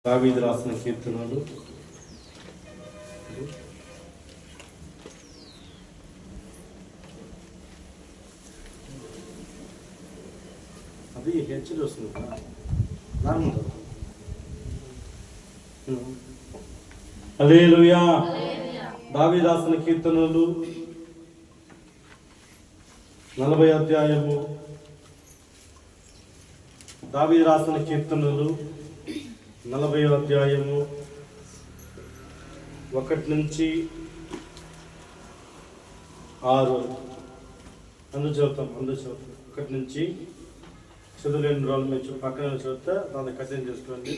దావీదు రాసిన కీర్తనలు అది హెచ్చరి వస్తుంది కదా. హల్లెలూయా. దావీదు రాసిన కీర్తనలు 40వ అధ్యాయము. దావీదు రాసిన కీర్తనలు 40వ అధ్యాయము 1 నుంచి 6. అందరూ చదువుతాం 1 నుంచి చదువులేని రోజులు మీరు పక్కన చదివితే దాన్ని కథం చేసుకోండి.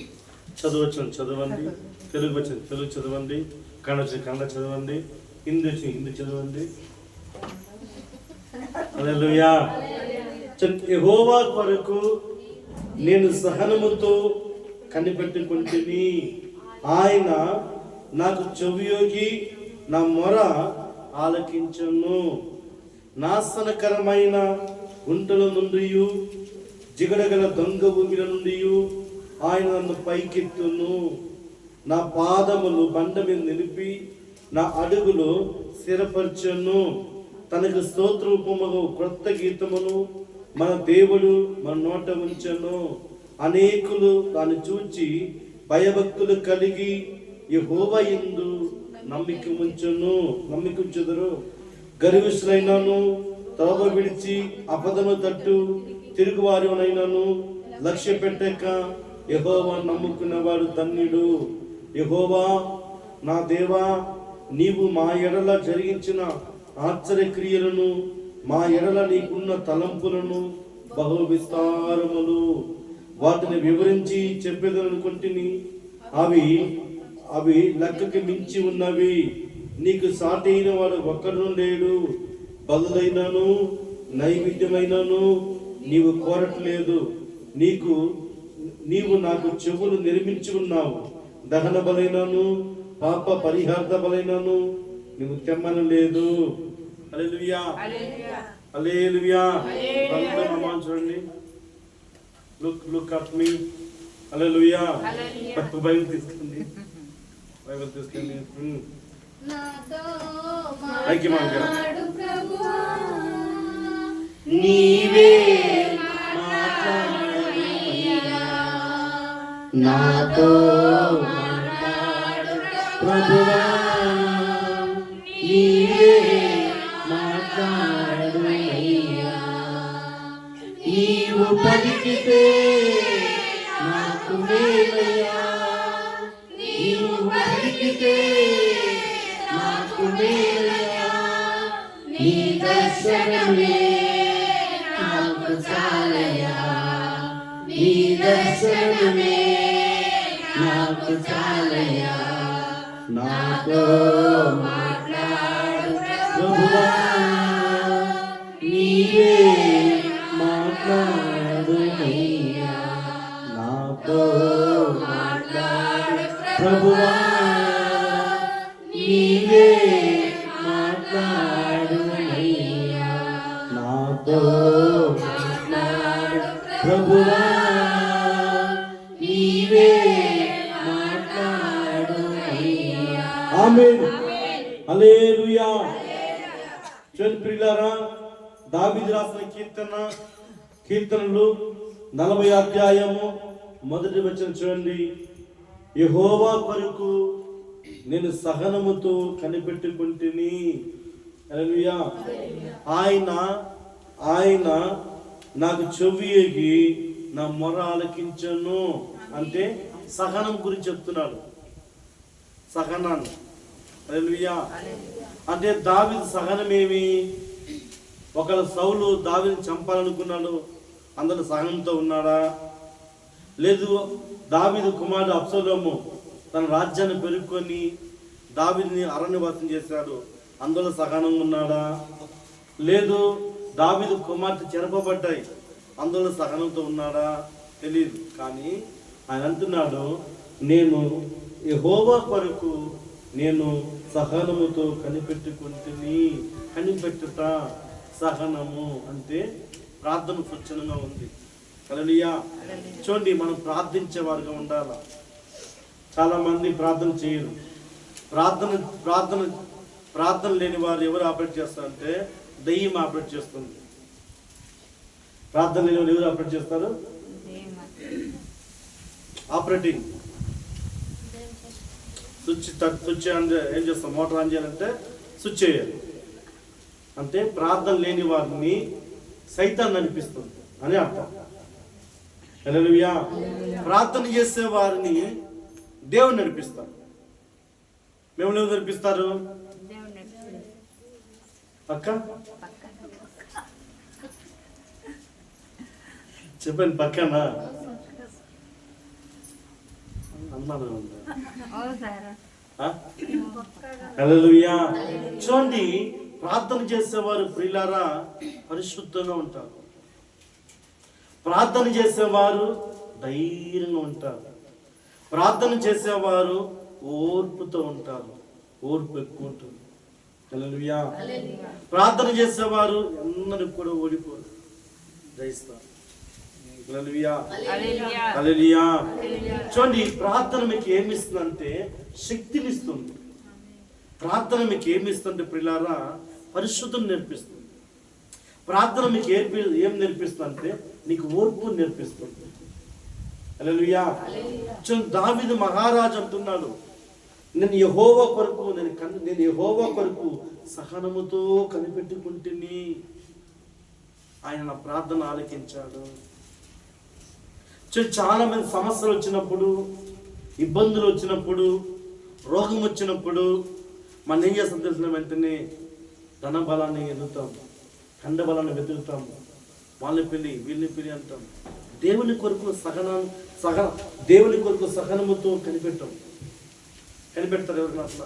చదవచ్చు చదవండి, తెలుగు వచ్చింది తెలుగు చదవండి, కన్నడ వచ్చింది కన్నడ చదవండి, హిందీ వచ్చింది హిందీ చదవండి. హల్లెలూయా. యెహోవా కొరకు నేను సహనముతో కనిపెట్టుకుంటుని, ఆయన నాకు చెవియోగి నా మొర ఆలకించును. నాశనకరమైన గుంటల నుండి జిగడగల దొంగ ఊగిల నుండి ఆయన నన్ను పైకెత్తును. నా పాదములు బండ మీద నిలిపి నా అడుగులు స్థిరపరచును. తనకు స్తోత్రూపముగా క్రొత్త గీతమును మన దేవుడు మన నోట ఉంచెను. అనేకులు దాన్ని చూచి భయభక్తులు కలిగి యెహోవా యందు నమ్మికుంచుదురు. గర్విష్ఠులైనను త్రోవ విడిచి అబద్ధము తట్టు తిరుగువారినైనను లక్ష్య పెట్టక యెహోవా నమ్ముకున్నవాడు ధన్యుడు. యెహోవా నా దేవా, నీవు మా ఎడల జరిగించిన ఆశ్చర్యక్రియలను, మా ఎడల నీకున్న తలంపులను బహు విస్తారములు. వాటిని వివరించి చెప్పేదనుకుంటుని అవి లెక్కకి మించి ఉన్నవి. నీకు సాటి అయిన వాడు ఒక్కడు లేడు. బలులైనను నైవేద్యమైనను నీవు కోరట్లేదు. నీవు నాకు చెవులు నిర్మించి ఉన్నావు. దహన బలైనను పాప పరిహార్థ బలైనను నువ్వు తెమ్మను లేదు. హల్లెలూయా హల్లెలూయా. చూడండి, look at me. Hallelujah. Bible తీసుకోండి. నీవే నాతో మాట్లాడు ప్రభువా, నీవే మాట్లాడు అయ్యా. నీవు పలికితే నాకు మేలయ్యా, నీవు పలికితే నాకు మేలయ్యా. నీ దర్శనమే నాకు చాలయ్యా, నీ దర్శనమే నాకు చాలయ్యా. నాతో మాట్లాడు ప్రభువా, నీవే మాట్లాడు అయ్యా. నాతో మాట్లాడు ప్రభువా, నీవే మాట్లాడు అయ్యా. నాతో మాట్లాడు ప్రభువా, నీవే మాట్లాడు అయ్యా. ఆమేన్. హల్లెలూయా. చూడండి ప్రియులారా, దావీదు రాసిన కీర్తనలు 40వ అధ్యాయము 1వ వచనం చూడండి. యెహోవా కొరకు నేను సహనముతో కనిపెట్టుకుంటుని. హల్లెలూయా. ఆయన నాకు చెవియగి నా మొర ఆలకించను. అంటే సహనం గురించి చెప్తున్నాడు. సహనాన్ని. హల్లెలూయా. అంటే దావీదు సహనమేమి? ఒకవేళ సౌలు దావీదుని చంపాలనుకున్నాడు, అందరూ సహనంతో ఉన్నాడా? లేదు, దావీదు కుమారుడు అబ్షలోము తన రాజ్యాన్ని పెరుక్కొని దావీదుని అరణ్యవాసం చేశాడు, అందులో సహనం ఉన్నాడా? లేదు, దావీదు కుమార్తె చెరపబడ్డాయి, అందులో సహనంతో ఉన్నాడా? తెలియదు. కానీ ఆయన అంటున్నాడు, నేను యెహోవా కొరకు నేను సహనముతో కనిపెట్టుకుంటుని. కనిపెట్టుట సహనము అంటే ప్రార్థన సూచనగా ఉంది. హల్లెలూయా. చూడండి, మనం ప్రార్థించే వారుగా ఉండాలా. చాలామంది ప్రార్థన చేయరు. ప్రార్థన ప్రార్థన ప్రార్థన లేని వారు ఎవరు ఆపరేట్ చేస్తారంటే దయ్యం ఆపరేట్ చేస్తుంది. ప్రార్థన లేని వారు ఎవరు ఆపరేట్ చేస్తారు? ఆపరేటింగ్ స్విచ్ ఏం చేస్తాం? మోటార్ ఆన్ చేయాలంటే స్విచ్ చేయాలి. అంటే ప్రార్థన లేని వారిని సైతాన్ నడిపిస్తుంది అని అర్థం. హల్లెలూయా. ప్రార్థన చేసే వారిని దేవుడు నడిపిస్తారు. మేము ఎవరు నడిపిస్తారు? పక్క చెప్పండి. పక్కనా అన్నాను. హల్లెలూయా. చూడండి, ప్రార్థన చేసేవారు ప్రియులారా పరిశుద్ధంగా ఉంటారు. ప్రార్థన చేసేవారు ధైర్యంగా ఉంటారు. ప్రార్థన చేసేవారు ఓర్పుతో ఉంటారు. ఓర్పు ఎక్కువ ఉంటుంది. హల్లెలూయా. ప్రార్థన చేసేవారు అందరికి కూడా ఓడిపోరు, జయిస్తారు. హల్లెలూయా. హల్లెలూయా. చూడండి, ప్రార్థన మీకు ఏమిస్తుందంటే శక్తిని ఇస్తుంది. ప్రార్థన మీకు ఏమిస్తుందంటే ప్రియులారా పరిశుద్ధం నేర్పిస్తుంది. ప్రార్థన మీకు ఏం నేర్పిస్తుందంటే నీకు ఓర్పు నేర్పిస్తుంది. హల్లెలూయా. చూడండి, దావీదు మహారాజు అంటున్నాడు, నేను యెహోవా కొరకు సహనముతో కనిపెట్టుకుంటుని. ఆయన నా ప్రార్థన ఆలకించాడు. చాలా మంది సమస్యలు వచ్చినప్పుడు, ఇబ్బందులు వచ్చినప్పుడు, రోగం వచ్చినప్పుడు మనం ఏం చేస్తాం తెలిసిన వెంటనే ధన బలాన్ని ఎదుగుతాం, ఖండ బలాన్ని వెతుకుతాం, వాళ్ళని పెళ్ళి వీళ్ళని పెళ్ళి అంటాం. దేవుని కొరకు దేవుని కొరకు సహనముతో కనిపెడతారు ఎవరిని? అట్లా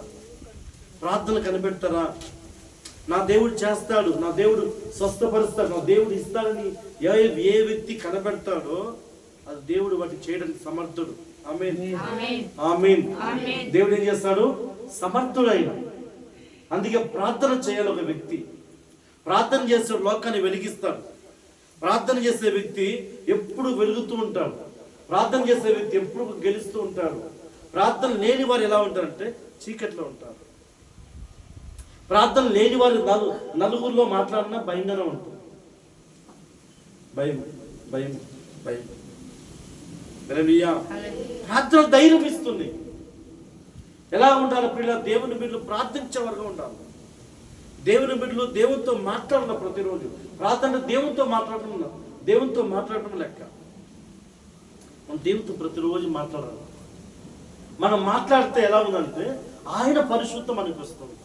ప్రార్థన కనిపెడతారా? నా దేవుడు చేస్తాడు, నా దేవుడు స్వస్థపరుస్తాడు, నా దేవుడు ఇస్తాడని ఏ వ్యక్తి కనిపెడతాడో అది దేవుడు వాటి చేయడానికి సమర్థుడు. ఆమేన్, ఆమేన్. దేవుడు ఏం చేస్తాడు? సమర్థుడైన. అందుకే ప్రార్థన చేయాలి. ఒక వ్యక్తి ప్రార్థన చేసే లోకాన్ని వెలిగిస్తాడు. ప్రార్థన చేసే వ్యక్తి ఎప్పుడు వెలుగుతూ ఉంటాడు. ప్రార్థన చేసే వ్యక్తి ఎప్పుడు గెలుస్తూ ఉంటాడు. ప్రార్థన లేని వారు ఎలా ఉంటారంటే చీకట్లో ఉంటారు. ప్రార్థన లేని వారు నలుగురిలో మాట్లాడినా భయంగానే ఉంటుంది. భయం భయం భయం. హల్లెలూయా. ప్రార్థన ధైర్యం ఇస్తుంది. ఎలా ఉండాలి ప్రియుల? దేవుని బిడ్డలు ప్రార్థించే వరకు ఉండాలి. దేవుని బిడ్డలు దేవునితో మాట్లాడాలి. ప్రతిరోజు ప్రార్థన దేవునితో మాట్లాడటం లెక్క. మనం దేవునితో ప్రతిరోజు మాట్లాడాలి. మనం మాట్లాడితే ఎలా ఉందంటే ఆయన పరిశుద్ధం మనకు వస్తుంది.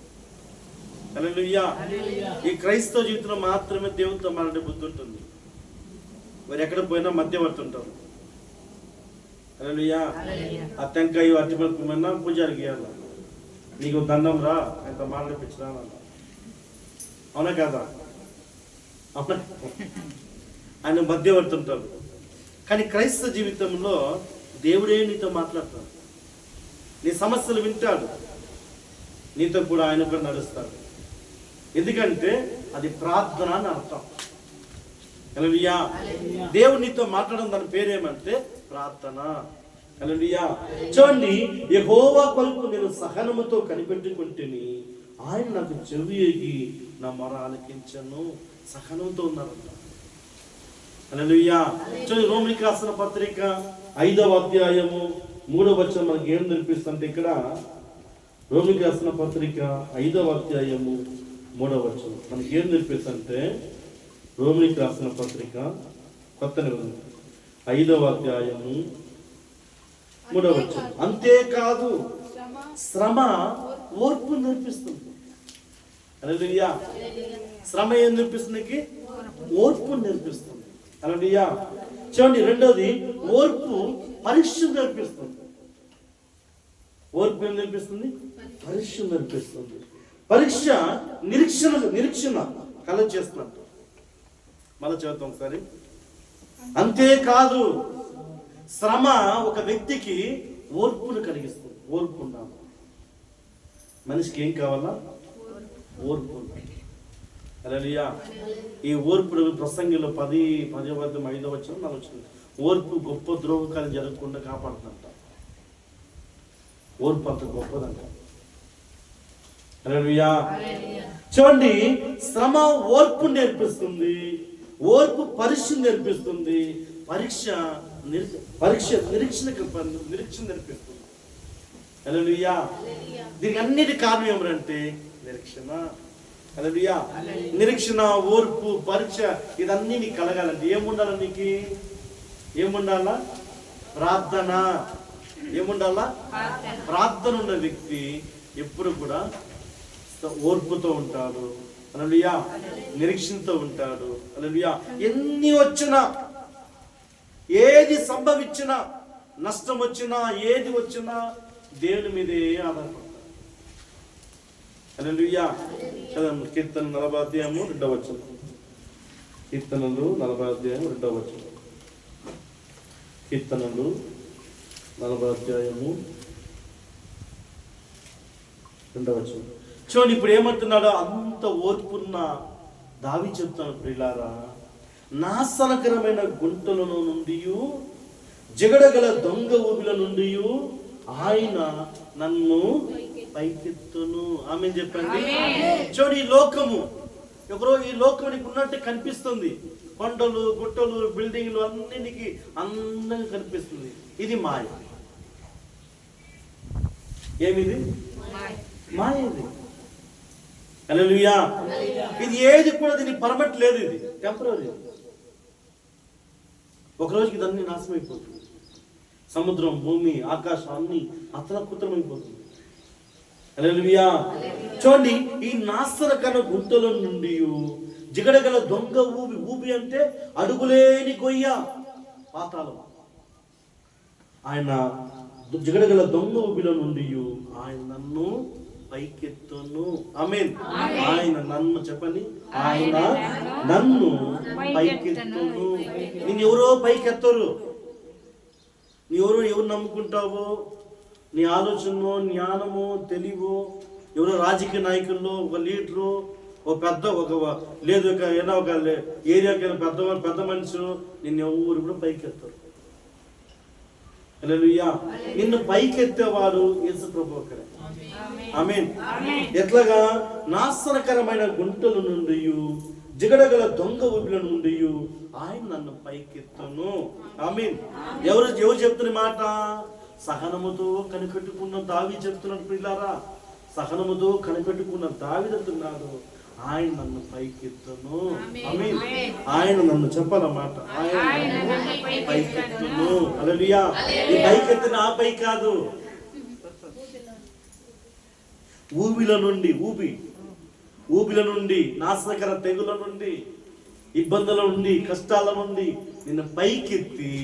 హల్లెలూయా. ఈ క్రైస్తవ జీవితంలో మాత్రమే దేవునితో మాట్లాడే బుద్ధి ఉంటుంది. మరి ఎక్కడ పోయినా మధ్యవర్తి ఉంటారు. హల్లెలూయా. ఆ టెంకాయ అట్టిమన్నా పూజారికి ఇవ్వాలి. నీకు దండం రా, ఆయన మాట్లాడిపించరా. అవునా కదా? అవునా? ఆయన మధ్యవర్తి ఉంటారు. కానీ క్రైస్తవ జీవితంలో దేవుడే నీతో మాట్లాడతాడు. నీ సమస్యలు వింటాడు, నీతో కూడా ఆయన కూడా నడుస్తాడు. ఎందుకంటే అది ప్రార్థన అని అర్థం. హల్లెలూయా. దేవుడు నీతో మాట్లాడడం దాని పేరేమంటే ప్రార్థన. హల్లెలూయా. చూడండి, యెహోవా కొరకు నేను సహనముతో కనిపెట్టుకుంటుని, ఆయన నాకు చెవి ఎగి నా మొర ఆలకించను. సహనంతో ఉన్నారంట. హల్లెలూయా. చూడండి, రోమీయులకు రాసిన పత్రిక 5వ అధ్యాయము 3వ వచనం మనకి ఏం నేర్పిస్తుంటే, ఇక్కడ రోమీయులకు రాసిన పత్రిక 5వ అధ్యాయము 3వ వచనం మనకి ఏం నేర్పిస్తుంటే, రోమీయులకు రాసిన పత్రిక కొత్త నిబంధన 5వ అధ్యాయము 3వ వచనం. అంతేకాదు శ్రమ ఓర్పు నేర్పిస్తుంది. హల్లెలూయా. శ్రమ ఏం నేర్పిస్తుంది? ఓర్పు నేర్పిస్తుంది. హల్లెలూయా. చూడండి, రెండోది ఓర్పు పరీక్ష నేర్పిస్తుంది. ఓర్పు ఏం నేర్పిస్తుంది? పరీక్ష నేర్పిస్తుంది. పరీక్ష నిరీక్షణ కలగ చేస్తున్నట్టు. మళ్ళీ చదువుతాం ఒకసారి. అంతేకాదు శ్రమ ఒక వ్యక్తికి ఓర్పును కలిగిస్తుంది. ఓర్పు ఉండాలి. మనిషికి ఏం కావాలా? ఓర్పు. హల్లెలూయా. ఈ ఓర్పు ప్రసంగిలో 10వ అధ్యాయం 5వ వచనం 4వ వచనం. ఓర్పు గొప్ప ద్రోహకాలు జరగకుండా కాపాడుతుందంట. ఓర్పు అంత గొప్పదంట. హల్లెలూయా. చూడండి, శ్రమ ఓర్పు నేర్పిస్తుంది, ఓర్పు పరీక్ష నేర్పిస్తుంది, నిరీక్షణ నేర్పిస్తుంది. హల్లెలూయా. దీనికి అన్నిటి కారణం ఏమంటే నిరీక్షణ. హల్లెలూయా. నిరీక్షణ, ఓర్పు, పరీక్ష ఇదన్నీ నీకు కలగాలంటే ఏముండాలా? నీకు ఏముండాలా? ప్రార్థన. ఏముండాలా? ప్రార్థన ఉన్న వ్యక్తి ఎప్పుడు కూడా ఓర్పుతో ఉంటాడు. హల్లెలూయా. నిరీక్షణతో ఉంటాడు. హల్లెలూయా. ఎన్ని వచ్చినా, ఏది సంభవించినా, నష్టం వచ్చినా, ఏది వచ్చినా దేవుని మీదే ఆధారపడతాడు. హల్లెలూయా. చదవండి కీర్తన 40 అధ్యాయము 2వ వచనం. కీర్తనలు 40 అధ్యాయము 2వ వచనం. కీర్తనలు 40 అధ్యాయము 2వ వచనం. చూడండి, ఇప్పుడు ఏమంటున్నాడో అంత ఓర్పున్న దావీదు చెప్తాను, ప్రియులారా, నాశనకరమైన గుంటల నుండి, జగడగల దొంగ ఊబిల నుండి ఆయన నన్ను పైకెత్తును. ఆమె చెప్పండి. చూడండి, ఈ లోకము ఈ లోకం నీకు ఉన్నట్టు కనిపిస్తుంది. కొండలు, గుట్టలు, బిల్డింగ్లు అన్ని నీకు అందంగా కనిపిస్తుంది. ఇది మాయ. ఏమిది? మాయ. ఇది. హల్లెలూయా. ఇది ఏది కూడా దీనికి పర్మనెంట్ లేదు. ఇది టెంపరరీ. ఒకరోజుకి ఇదన్నీ నాశనం అయిపోతుంది. సముద్రం, భూమి, ఆకాశం అన్ని అతలకుతలమైపోతుంది. హల్లెలూయా. చూడండి, ఈ నాశనకర గుంటల నుండి జిగడగల దొంగ ఊబి అంటే అడుగులేని గొయ్య, పాతాళం. ఆయన జిగడగల దొంగ ఊబిల నుండి ఆయన నన్ను పైకెత్తును. ఆమేన్. ఆయన నన్ను, చెప్పండి, ఆయన నన్ను పైకెత్తును. నేను ఎవరో పైకెత్తరు. ఎవరు నమ్ముకుంటావో, నీ ఆలోచనో, జ్ఞానమో, తెలివో, ఎవరో రాజకీయ నాయకుల్లో ఒక లీడరు, ఒక లేదు ఒక ఏరియాకి పెద్ద మనుషులు నిన్ను ఎవరు కూడా పైకెత్తారు. హల్లెలూయా. నిన్ను పైకెత్తేవాడు యేసు ప్రభు ఒక్కడే. ఆమేన్. ఎట్లాగా? నాశనకరమైన గుంటల నుండి, జిగడగల దొంగ ఊబిల నుండి ఆయన నన్ను పైకెత్తును. ఆమేన్. ఎవరు చెప్తున్న మాట? సహనముతో కనిపెట్టుకున్న దావీదు చెప్తున్నాడు, ప్రియులారా. సహనముతో కనిపెట్టుకున్న దావీదు అంటున్నాడు, ఆయన నన్ను పైకెత్తును. ఆమేన్. ఆయన నన్ను, చెప్పాలన్నమాట, ఆయన నన్ను పైకెత్తును. హల్లెలూయా. ఈ పైకెత్తిన ఆ పై కాదు, ఊబిల నుండి, నాశనకర తెగుల నుండి, ఇబ్బందుల నుండి, కష్టాల నుండి నిన్ను పైకెత్తి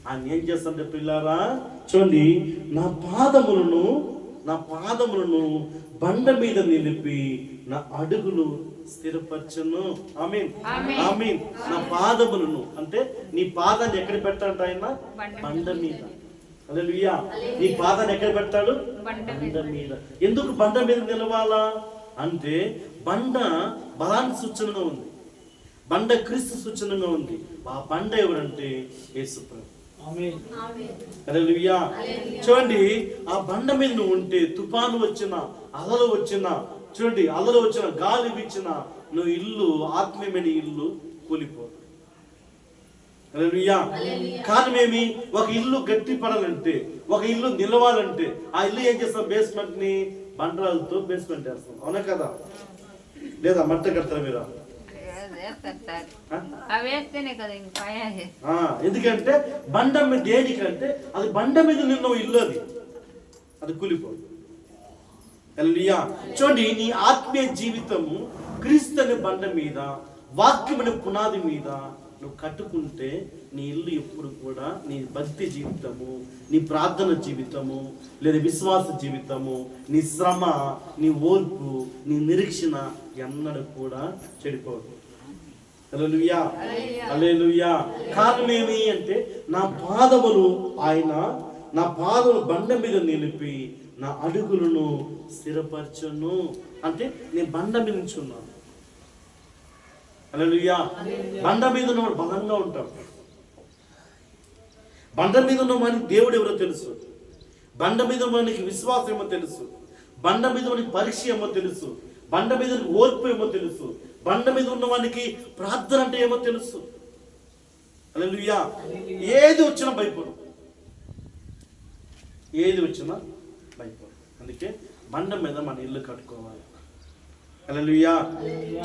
ఆయన ఏం చేస్తాడంటే, పిల్లారా, చూడండి, నా పాదములను బండ మీద నిలిపి నా అడుగులు స్థిరపరచును. ఆమేన్. ఆమేన్. నా పాదములను అంటే నీ పాదాన్ని ఎక్కడ పెట్టాలంట? ఆయన బండ మీద. హల్లెలూయా. నీ పాదాన్ని ఎక్కడ పెట్టాడు? బండ మీద. ఎందుకు బండ మీద నిలవాలా అంటే, బండ బలానికి సూచనగా ఉంది, బండ క్రీస్తు సూచనగా ఉంది. ఆ బండ ఎవరంటే యేసు ప్రభు. ఆమేన్. హల్లెలూయా. చూడండి, ఆ బండ మీద నువ్వు ఉంటే తుఫాను వచ్చినా, అలలు వచ్చినా, చూడండి, అలలు వచ్చిన, గాలి వీచినా, నువ్వు ఇల్లు, ఆత్మీయమైన ఇల్లు కూలిపోదు. హల్లెలూయా. కారణమేమి? ఒక ఇల్లు గట్టి పడాలంటే, ఒక ఇల్లు నిలవాలంటే, ఆ ఇల్లు ఏం చేస్తాం? బేస్మెంట్ ని బండరాలతో బేస్మెంట్ వేస్తాం. అవునా కదా? లేదా మట్ట కడతారా మీరు? ఎందుకంటే బండ మీద, దేనికంటే అది బండ మీద నిన్న ఇల్లు, అది కూలిపోదు. హల్లెలూయా. చూడండి, నీ ఆత్మీయ జీవితము క్రీస్తు అనే బండ మీద, వాక్యమైన పునాది మీద నువ్వు కట్టుకుంటే నీ ఇల్లు ఎప్పుడు కూడా, నీ భక్తి జీవితము, నీ ప్రార్థన జీవితము, లేదా విశ్వాస జీవితము, నీ శ్రమ, నీ ఓర్పు, నీ నిరీక్షణ ఎన్నడూ కూడా చెడిపోదు. హల్లెలూయా. హల్లెలూయా. కారణం ఏమి అంటే, నా పాదములు బండ మీద నిలిపి నా అడుగులను స్థిరపరచును. అంటే నేను బండ మీద నుంచి ఉన్నాను. హల్లెలూయా. బండ మీద ఉన్నవాడు బలంగా ఉంటాడు. బండ మీద ఉన్న వాడికి దేవుడు ఎవరో తెలుసు. బండ మీద మనకి విశ్వాసం ఏమో తెలుసు, బండ మీద మనకి పరీక్ష ఏమో తెలుసు, బండ మీద ఓర్పు ఏమో తెలుసు, బండ మీద ఉన్న వానికి ప్రార్థన అంటే ఏమో తెలుసు. హల్లెలూయా. ఏది వచ్చినా భయపడు, ఏది వచ్చినా భయపడు. అందుకే బండ మీద మన ఇల్లు కట్టుకోవాలి. హల్లెలూయా.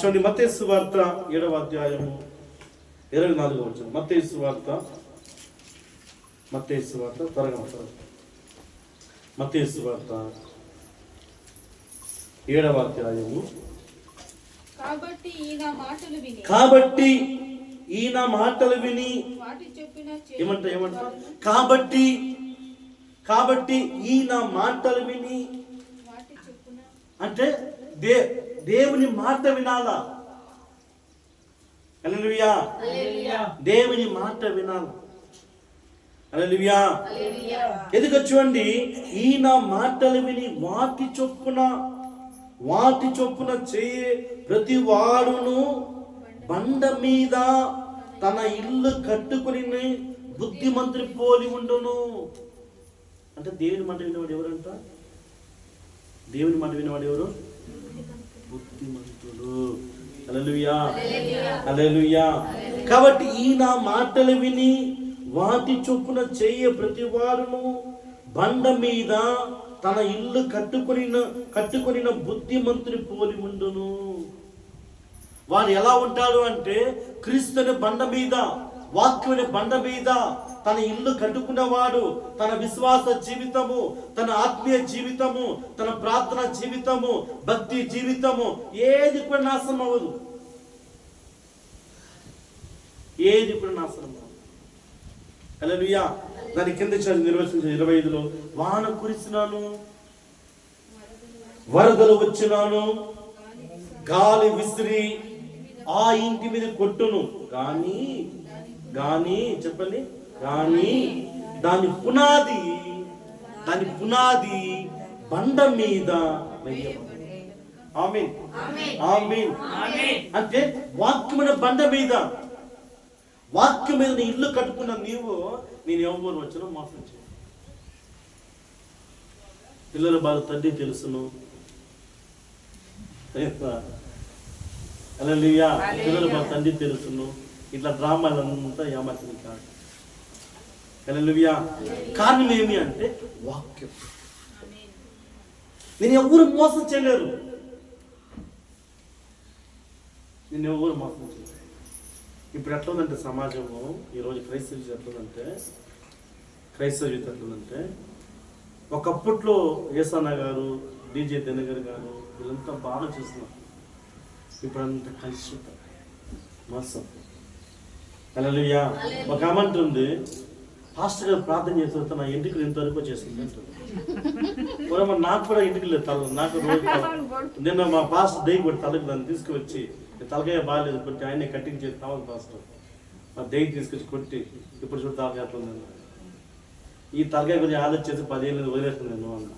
చూడండి మత్తయి సువార్త 7వ అధ్యాయము 24వ వచనం. మత్తయి సువార్త త్వరగా మత్తయి సువార్త 7వ అధ్యాయము. కాబట్టి ఈయన మాటలు విని వాటి చొప్పున ఏమంటా కాబట్టి ఈయన మాటలు విని వాటి చొప్పున అంటే దేవుని మాట వినాలా. హల్లెలూయా. దేవుని మాట వినాలా. హల్లెలూయా. ఎందుకు చూడండి, ఈయన మాటలు విని వాటి చొప్పున చేయే ప్రతి వాడును బండ మీద తన ఇల్లు కట్టుకుని బుద్ధిమంతుని పోలి ఉండును. అంటే దేవుని మాట వినేవాడు ఎవరంట? దేవుని మాట వినేవాడు ఎవరు? బుద్ధిమంతుడు. హల్లెలూయా. హల్లెలూయా. కాబట్టి ఈయన మాటలు విని వాటి చొప్పున చేయే ప్రతి వారును బండ మీద తన ఇల్లు కట్టుకుని బుద్ధిమంతుని పోలి ఉండును. వాడు ఎలా ఉంటాడు అంటే, క్రీస్తుని బండ మీద, వాక్యుని బండ మీద తన ఇల్లు కట్టుకున్నవాడు తన విశ్వాస జీవితము, తన ఆత్మీయ జీవితము, తన ప్రార్థన జీవితము, భక్తి జీవితము ఏది కూడా నాశనం అవ్వదు. ఏది కూడా నాశనం అవ్వదు. హల్లెలూయా. దాని కింద నిర్వచించిన 25లో వాన కురిసినాను, వరదలు వచ్చినాను, గాలి విసిరి ఆ ఇంటి మీద కొట్టును, గాని చెప్పండి, గాని దాని పునాది బండ మీద వేయబడును. ఆమేన్. ఆమేన్. అంటే వాక్యమైన బండ మీద, వాక్యం మీద నీ ఇల్లు కట్టుకున్న నేను ఎవరు వచ్చినా మోసం చేయ. పిల్లల బాధ తండ్రి తెలుసును. హల్లెలూయా. పిల్లల బాధ తండ్రి తెలుసును. ఇట్లా డ్రామాలంతా ఏమార్చిన కాదు. హల్లెలూయా. కారణం ఏమి అంటే వాక్యం. నేను ఎవరు మోసం చేయలేరు. ఇప్పుడు ఎట్లుందంటే సమాజము ఈరోజు క్రైస్తవ జీవితం ఎట్లుందంటే ఒకప్పట్లో ఏసన్న గారు, డీజే దినగర్ గారు వీళ్ళంతా బాగా చూస్తున్నారు. ఇప్పుడు అంతా కలిసి మోసం. హల్లెలూయా. ఒక అమంట ఉంది, పాస్టర్ గారు ప్రార్థన చేస్తే నా ఇంటికి ఇంతవరకు చేసింది అంటుంది. నాకు కూడా ఇంటికి లేదు తల, నాకు రోజు నిన్న మా పాస్టర్ దయ్యి కొట్టి తలకు దాన్ని తీసుకువచ్చి, తలకాయ బాగాలేదు కొట్టి ఆయనే కటింగ్ చేసి కావాలి పాస్టర్, ఆ దయ్యి తీసుకొచ్చి కొట్టి ఇప్పుడు చూడు తలకాయ ఎట్లుంది. ఈ తలకాయ గురించి ఆలోచించేసి 10 ఏళ్ళు వదిలేస్తుంది నేను అన్న.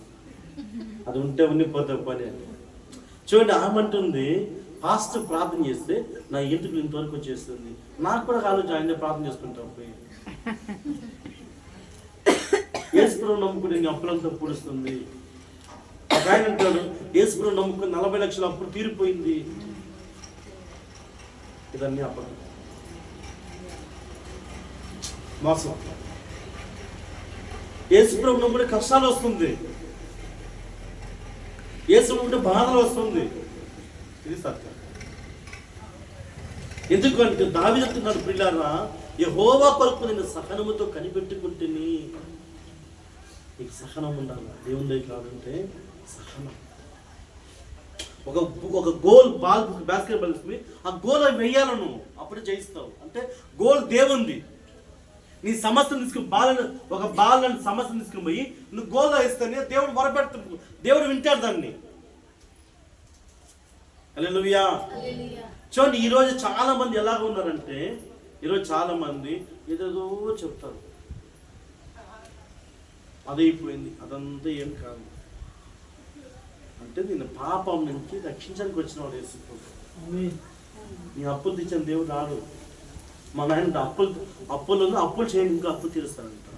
అది ఉంటే ఉండిపోతే పని. చూడండి, ఆమంటుంది పాస్టర్ ప్రార్థన చేస్తే నా ఇంటికి ఇంతవరకు వచ్చేస్తుంది. నాకు కూడా ఆలోచన ఆయనే ప్రార్థన చేసుకుంటాం పోయి. యేసుప్రభువు నమ్ముకుని అప్పులంతా పూడుస్తుంది. ఒక ఆయన అంటాడు, యేసుప్రభువు నమ్ముకుని 40 లక్షల అప్పుడు తీరిపోయింది. ఇదన్నీ అబద్ధం, మోసం. యేసుప్రభువు నమ్ముకునే కష్టాలు వస్తుంది, యేసు నమ్ముకునే బాధలు వస్తుంది. ఇది సత్యం. ఎందుకంటే దావీదు అంటున్నాడు, ప్రియులారా యెహోవా కొరకు నేను సహనముతో కనిపెట్టుకుంటుని. నీకు సహనం ఉండాలి. దేవుని దగ్గర కాదంటే సహనం. ఒక గోల్ బాస్కెట్ బాల్ తీసుకుని ఆ గోల్ వెయ్యాలను నువ్వు, అప్పుడే జయిస్తావు. అంటే గోల్ దేవుంది. నీ సమస్యను తీసుకుని ఒక బాల్ సమస్యను తీసుకుని పోయి నువ్వు గోల్ వేస్తానే దేవుడు మొరపెడుతుంది, దేవుడు వింటాడు దాన్ని. హల్లెలూయా. చూడండి, ఈరోజు చాలా మంది ఎలాగ ఉన్నారంటే, ఈరోజు చాలా మంది ఏదేదో చెప్తారు, అదైపోయింది, అదంతా ఏం కాదు. అంటే నేను పాపం నుంచి రక్షించడానికి వచ్చిన వాడు యేసుప్రభు. నీ అప్పులు తెచ్చిన దేవుడు రాడు. మా నాయన అప్పులు చేయండి, ఇంకా అప్పులు తీరుస్తానంట.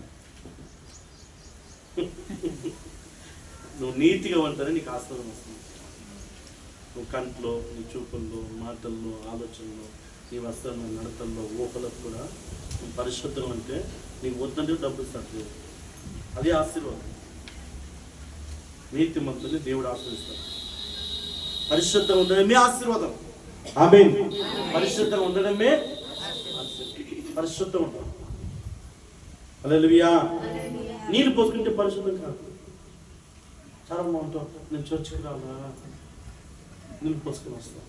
నువ్వు నీతిగా ఉంటేనే నీకు ఆశీర్వాదం వస్తుంది. నువ్వు కంట్లో, నీ చూపుల్లో, మాటల్లో, ఆలోచనలో, నీ వస్త్రంలో, నడతల్లో, ఊహలకు కూడా నువ్వు పరిశుద్ధం అంటే నీకు వద్దంటే డబ్బులు ఇస్తాడు. అదే ఆశీర్వాదం. నీతిమంతుని దేవుడు ఆశీర్వదిస్తాడు. పరిశుద్ధంగా ఉండడమే ఆశీర్వాదం. ఆమేన్. పరిశుద్ధంగా ఉండడమే పరిశుద్ధం ఉంటాం. హల్లెలూయా. నీళ్ళు పోసుకుంటే పరిశుద్ధం కాదు. చాలా బాగుంటాం. నేను చర్చికి రాలా, నీళ్ళు పోసుకొని వస్తాను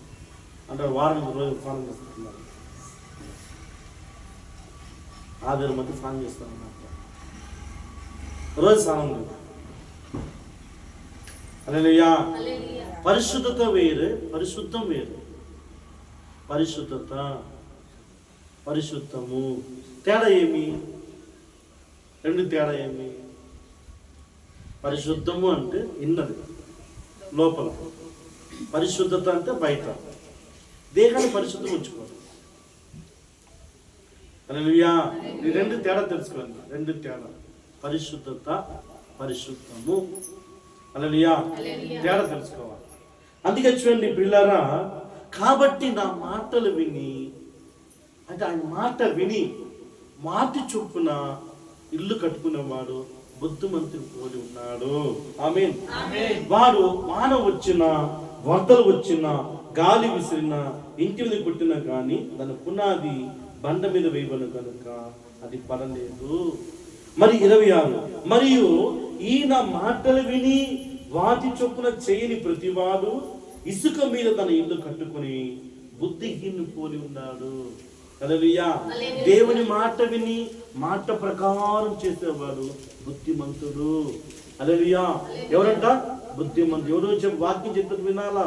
అంటే వారం రోజులు స్నానం చేస్తున్నారు. ఆదివారం మధ్య స్నానం చేస్తాను అన్నమాట. రోజు స్నానం లేదు. హల్లెలూయా. పరిశుద్ధత వేరు, పరిశుద్ధం వేరు. పరిశుద్ధత, పరిశుద్ధము తేడా ఏమి? రెండు తేడా ఏమి? పరిశుద్ధము అంటే ఇన్నది లోపల, పరిశుద్ధత అంటే బయట. దేహాన్ని పరిశుద్ధం ఉంచుకోవాలి. హల్లెలూయా. ఈ రెండు తేడా తెలుసుకోవాలి. రెండు తేడా, పరిశుద్ధత, పరిశుద్ధము. హల్లెలూయా. తేడా తెలుసుకోవాలి. అందుకే చూడండి పిల్లారా, కాబట్టి నా మాటలు విని, అంటే ఆయన మాట విని మాటి చొప్పున ఇల్లు కట్టుకునేవాడు బుద్ధిమంతుడు పోలి ఉన్నాడు. ఆమేన్. వాడు వాన వచ్చినా, వరదలు వచ్చినా, గాలి విసిరినా, ఇంటి మీద కొట్టినా కానీ దాని పునాది బండ మీద వేయబడి కనుక అది పడలేదు. మరి 26, మరియు ఈయన మాటలు విని వాటి చొప్పున చేయని ప్రతివాడు ఇసుక మీద తన ఇల్లు కట్టుకొని బుద్ధిహీనుని పోలి ఉన్నాడు. హల్లెలూయా. దేవుని మాట విని మాట ప్రకారం చేసేవాడు బుద్ధిమంతుడు. హల్లెలూయా. ఎవరంట? బుద్ధిమంతుడు. ఎవరో వాక్యం చెప్తూ వినాలా.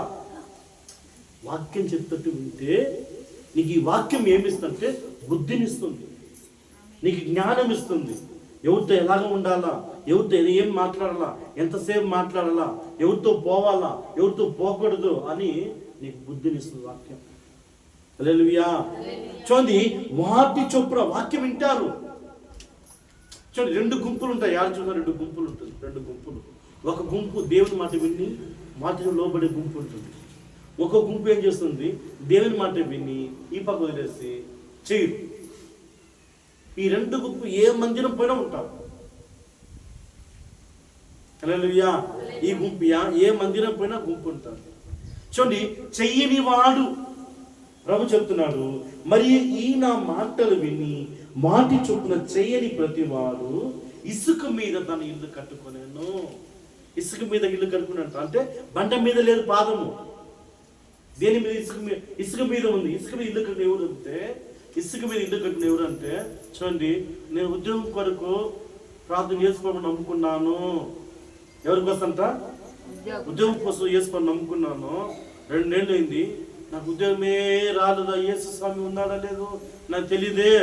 వాక్యం చెప్తూ వింటే నీకు ఈ వాక్యం ఏమిస్తుంటే బుద్ధినిస్తుంది, నీకు జ్ఞానం ఇస్తుంది. ఎవరితో ఎలాగ ఉండాలా, ఎవరితో ఏం మాట్లాడాలా, ఎంతసేపు మాట్లాడాలా, ఎవరితో పోవాలా, ఎవరితో పోకూడదు అని నీకు బుద్ధినిస్తుంది వాక్యం. హల్లెలూయా. చూడండి, వాటి చొప్పున వాక్యం వింటారు. చూడండి, రెండు గుంపులు ఉంటాయి. యారు చూసిన రెండు గుంపులు ఉంటుంది. రెండు గుంపులు. ఒక గుంపు దేవుని మాట విని మాటకు లోబడే గుంపు ఉంటుంది. ఒక గుంపు ఏం చేస్తుంది? దేవుని మాట విని ఈ పక్క వదిలేసి చేయరు. ఈ రెండు గుంపు ఏ మందిరం పైన ఉంటారు. హల్లెలూయా. ఈ గుంపు ఏ మందిరం పైన గుంపు ఉంటారు. చూడండి, చెయ్యని వాడు ప్రభు చెప్తున్నాడు, మరి ఈ నా మాటలు విని మాటి చొప్పున చెయ్యని ప్రతివాడు ఇసుక మీద తన ఇల్లు కట్టుకునేను. ఇసుక మీద ఇల్లు కట్టుకున్నట్టు అంటే బండ మీద లేదు పాదము. దేని మీద? ఇసుక మీద ఉంది. ఇసుక మీద ఇల్లు కట్టిన ఎవరు అంటే, ఇసుక మీద ఇల్లు కట్టిన ఎవరు అంటే, చూడండి, నేను ఉద్యోగం కొరకు ప్రార్థన చేసుకోవడం నమ్ముకున్నాను. ఎవరి కోసంట? ఉద్యోగం కోసం చేసుకోవడం నమ్ముకున్నాను. 2 నెలలు అయింది, నాకు ఉద్యోగమే రాలేదా, యేసు స్వామి ఉన్నాడా లేదు నాకు తెలియదే.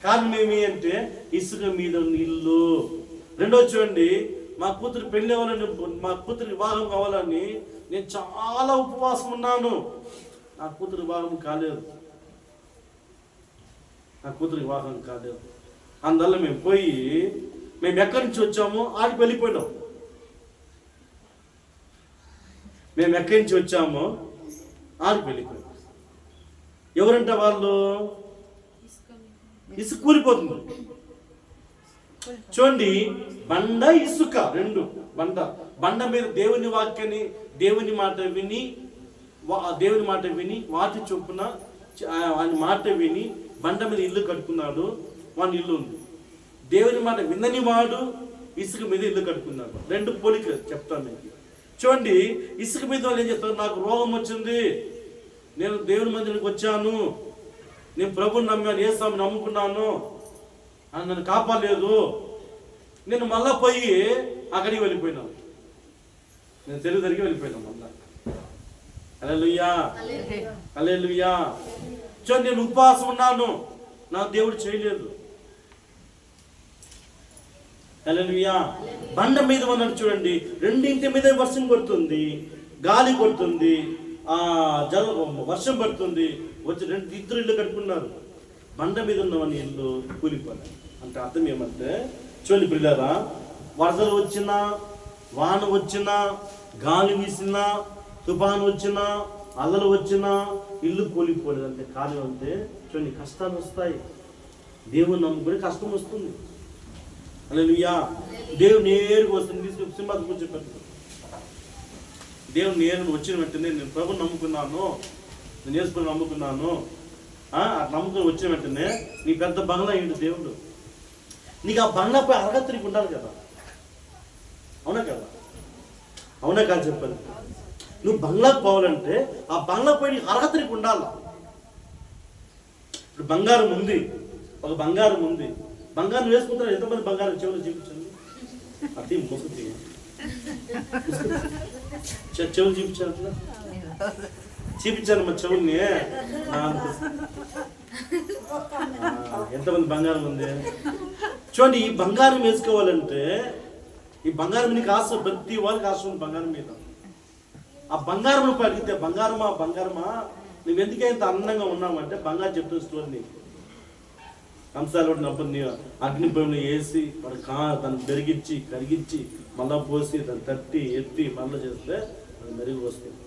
కారణం ఏమి అంటే ఇసుక మీద ఇల్లు. రెండోది చూడండి, మా కూతురు పెళ్లి అవ్వాలని, మా కూతురు వివాహం కావాలని నేను చాలా ఉపవాసం ఉన్నాను. నా కూతురు వివాహం కాలేదు. నా కూతురు వివాహం కాలేదు. అందువల్ల మేము ఎక్కడి నుంచి వచ్చామో ఆడికి వెళ్ళిపోయినాం. మేము ఎక్కడి నుంచి వచ్చామో ఆడికి వెళ్ళిపోయాం. ఎవరంట వాళ్ళు? ఇసుక కూలిపోతుంది. చూడండి, బండ ఇసుక రెండు. బండ మీద దేవుని వాక్యాన్ని, దేవుని మాట విని వాటి చొప్పున ఆయన మాట విని బండ మీద ఇల్లు కట్టుకున్నాడు. వాని ఇల్లు ఉంది. దేవుని మాట విన్నని వాడు ఇసుక మీద ఇల్లు కట్టుకున్నాడు. రెండు పోలిక చెప్తాను మీకు. చూడండి, ఇసుక మీద వాళ్ళు ఏం చెప్తారు? నాకు రోగం వచ్చింది, నేను దేవుని మందిరానికి వచ్చాను, నేను ప్రభుని నమ్మాను, ఏ స్వామిని నమ్ముకున్నాను, అని నన్ను కాపాడలేదు, నేను మళ్ళా పోయి అక్కడికి వెళ్ళిపోయినాను, నేను తెలుగు దగ్గరికి వెళ్ళిపోయినాను మళ్ళా. హల్లెలూయా. హల్లెలూయా. చూడండి, నేను ఉపవాసం ఉన్నాను, నా దేవుడు చేయలేదు. హల్లెలూయా. బండ మీద ఉన్నాడు. చూడండి, రెండింటి మీద వర్షం కొడుతుంది, గాలి కొడుతుంది, వర్షం పడుతుంది. వచ్చి ఇద్దరు ఇల్లు కట్టుకున్నారు. బండ మీద ఉన్నవని ఇల్లు కూలిపోయినాయి. అంటే అర్థం ఏమంటే, చూడండి పిల్లరా, వరదలు వచ్చినా, వాన వచ్చినా, గాలి వీసినా, తుఫాను వచ్చినా, అల్లలు వచ్చినా ఇల్లు కూలిపోలేదు అంటే కాలం అంటే చూడండి, కష్టాలు వస్తాయి. దేవుని నమ్ముకుని కష్టం వస్తుంది. హల్లెలూయా. దేవుడు నేరుగా వస్తుంది. తీసుకు సింహాసనం కూర్చోపెట్టు. దేవుడు నేను వచ్చిన వెంటనే నేను ప్రభుని నమ్ముకున్నాను, నేను యేసుని నమ్ముకున్నాను, అట్లా నమ్ముకుని వచ్చిన వెంటనే నీ పెద్ద బంగ్లా ఏంటి దేవుడు. నీకు ఆ బంగ్లాపై అర్హత నీకు ఉండాలి కదా. అవునా కదా? అవునా కాదు చెప్పాలి. నువ్వు బంగ్లాకు పోవాలంటే ఆ బంగ్లాపై నీకు అర్హత నీకు ఉండాలి. ఇప్పుడు బంగారం ఉంది, ఒక బంగారం ఉంది. బంగారం వేసుకుంటారు. ఎంతమంది బంగారం చెవులు చూపించండి. అది ముసుగుతి చెవులు చూపించారు, చూపించాను మా చెవుల్ని. ఎంతమంది బంగారం ఉంది చూడండి. ఈ బంగారం వేసుకోవాలంటే ఈ బంగారం నీకు ఆశ, ప్రతి వాళ్ళకి ఆశ ఉంది బంగారం మీద. ఆ బంగారం రూపాయి అడిగితే బంగారమా బంగారమా నువ్వు ఎందుకే ఇంత అందంగా ఉన్నావంటే బంగారం చెప్తున్న స్టోరీ నీకు. కంసాలు పడినప్పుడు అగ్నిపొయ్యిలో వేసి వాడు దాన్ని పెరిగించి కరిగించి మళ్ళా పోసి దాన్ని తట్టి ఎత్తి మళ్ళీ చేస్తే అది మెరుగు వస్తుంది.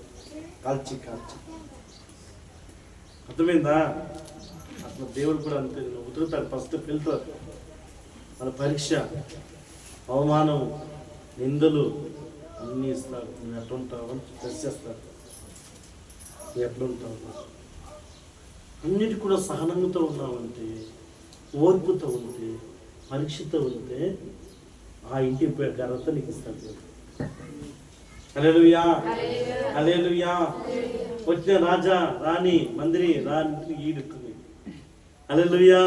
కాల్చి అర్థమైందా? అట్లా దేవుడు కూడా అంతే. ఉతుకుతాడు, ఫస్ట్ ఫిల్టర్, మన పరీక్ష, అవమానం, నిందలు అన్నీ ఇస్తాడు. నువ్వు ఎట్లా ఉంటావు అని టెస్ట్ చేస్తాడు. నువ్వు ఎట్లా ఉంటావు, అన్నిటి కూడా సహనంతో ఉన్నావంటే, ఓర్పుతో ఉంటే, పరీక్షతో ఉంటే ఆ ఇంటి ఘనత నీకు ఇస్తాడు. హల్లెలూయా, హల్లెలూయా. వచ్చిన రాజా రాణి మందిరి రాణి ఈడుతుంది. హల్లెలూయా.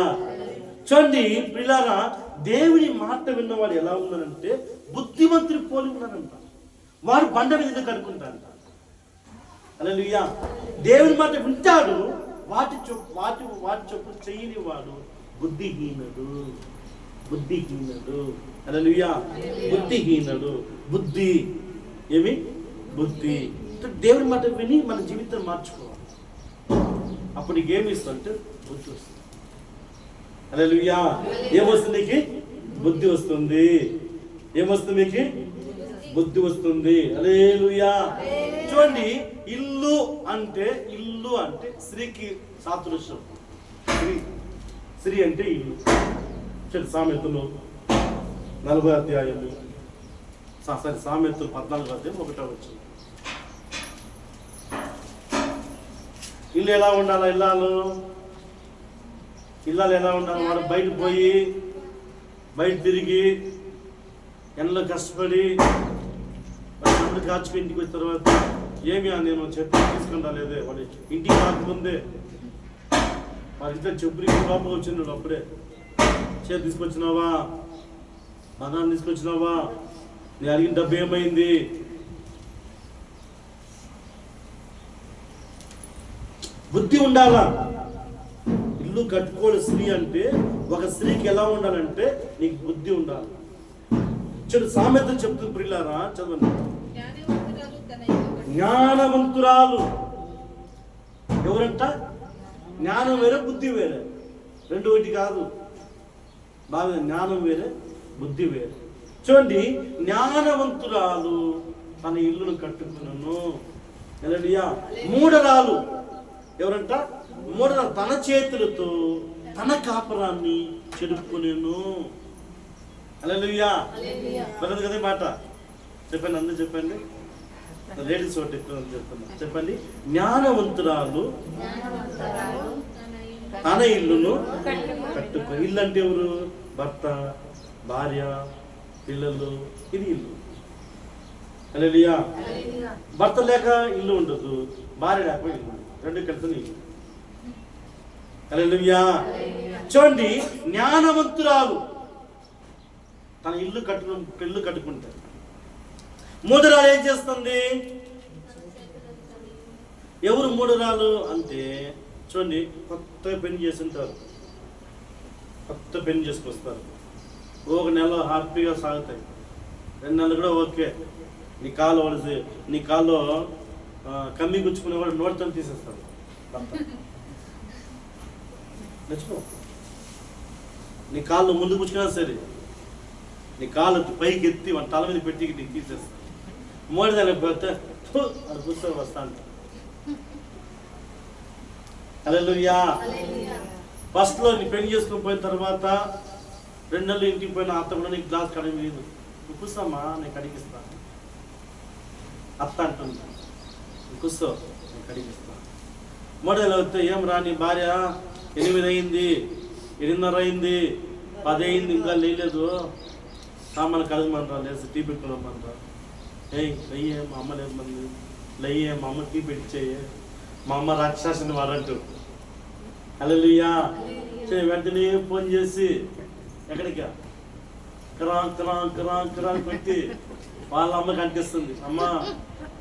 చూడండి ప్రియులారా, దేవుని మాట విన్నవాడు ఎలా ఉన్నారంటే బుద్ధిమంతుడు పోలి ఉన్నారంట. వాడు బండ మీద కడుక్కుంటారంట. హల్లెలూయా. దేవుని మాట వింటాడు, వాటి చొప్పున చెయ్యని వాడు బుద్ధిహీనుడు. హల్లెలూయా. బుద్ధిహీనుడు. బుద్ధి ఏమి? బుద్ధి. దేవుని మాట విని మన జీవితం మార్చుకోవాలి. అప్పుడు నీకు ఏమి ఇస్తుంటే బుద్ధి వస్తుంది. హల్లెలూయా. ఏమొస్తుంది నీకు? బుద్ధి వస్తుంది. ఏమొస్తుంది మీకు? బుద్ధి వస్తుంది. హల్లెలూయా. చూడండి, ఇల్లు అంటే స్త్రీకి సాదృశ్యం. స్త్రీ అంటే ఇల్లు. సామెతలు 40 అధ్యాయాలు, సామెతలు 14 అధ్యాయం 1వ వచనం. ఇల్లు ఎలా ఉండాలి? ఇల్లాలు ఎలా ఉండాలి? వాడు బయట తిరిగి ఎండలో కష్టపడి వాడు కాచుకుని ఇంటికి వచ్చిన తర్వాత ఏమి నేను చెప్పి తీసుకుంటా లేదే, వాడు ఇంటికి రాకముందే వాడి ఇంట్లో చెప్పులు లోపల వచ్చిండు. అప్పుడే చేతి తీసుకొచ్చినావా, బంగారం తీసుకొచ్చినావా, నేను అడిగిన డబ్బు ఏమైంది? బుద్ధి ఉండాలా. ఇల్లు కట్టుకోవాలి స్త్రీ అంటే, ఒక స్త్రీకి ఎలా ఉండాలంటే నీకు బుద్ధి ఉండాలి. చూడు సామెతలు చెప్తుంది ప్రియులారా, చదవండి. జ్ఞానవంతురాలు ఎవరంట? జ్ఞానం వేరే బుద్ధి వేరే, రెండు ఒకటి కాదు. బాగా జ్ఞానం వేరే బుద్ధి వేరే. చూడండి, జ్ఞానవంతురాలు తన ఇల్లును కట్టుకున్నాను. హల్లెలూయా. మూఢరాలు ఎవరంట? మూఢరాలు తన చేతులతో తన కాపురాన్ని చెడుపుకునేను. హల్లెలూయా. బలదు కదా మాట. చెప్పండి, అందరూ చెప్పండి. లేడీస్ ఒకటి ఎక్కువ చెప్తున్నా. చెప్పండి. జ్ఞానవంతురాలు తన ఇల్లును కట్టుకో. ఇల్లు అంటే ఎవరు? భర్త, భార్య, పిల్లలు. ఇది ఇల్లు. హల్లెలూయా. భర్త లేక ఇల్లు ఉండదు, భార్య లేక ఇల్లు, రెండు కలిసి ఇల్లు. హల్లెలూయా. చూడండి, జ్ఞానవంతురాలు తన ఇల్లు కట్టుకుంటారు. మూఢరాలు ఏం చేస్తుంది? ఎవరు మూఢరాలు అంటే చూడండి, కొత్త పెళ్లి చేసి ఉంటారు, కొత్త పెళ్లి చేసుకొస్తారు. ఒక నెల హ్యాపీగా సాగుతాయి, 2 నెలలు కూడా ఓకే. నీ కాల్లో కమ్మి గుచ్చుకునే వాడు నోటితో తీసేస్తాడు. నీ కాళ్ళు ముందు గుచ్చుకున్నా సరే, నీ కాలు పైకి ఎత్తి వాళ్ళ తల మీద పెట్టి నీకు తీసేస్తాను. మూడోదానికి పోతే అది కూర్చొని వస్తాను. హల్లెలూయా. ఫస్ట్లో నీ పెళ్లి చేసుకొని పోయిన తర్వాత 2 నెలలు ఇంటికి పోయిన అత్త కూడా నీకు గ్లాస్ కడిగి లేదు. నువ్వు కూర్చోమ్మా, నేను కడిగిస్తాను. అత్త అంటుంది, నువ్వు కూర్చో, నేను కడిగిస్తాను. మూడేళ్ళు వస్తే ఏం రా నీ భార్య 8 అయింది, 8:30 అయింది, 10 అయింది, ఇంకా లేలేదు, సామాన్లు కడగమంటారా, లేదు టీ పెట్టుకోమంటారా? లయ్యే మా అమ్మ లేమంది, లయ్యే మా అమ్మ టీ పెట్టించేయే, మా అమ్మ రాక్షసుని వాడంటూ. హల్లెలూయా. వెంటనే ఫోన్ చేసి ఎక్కడికి క్రాంక్ పెట్టి వాళ్ళ అమ్మకి అంటిస్తుంది. అమ్మ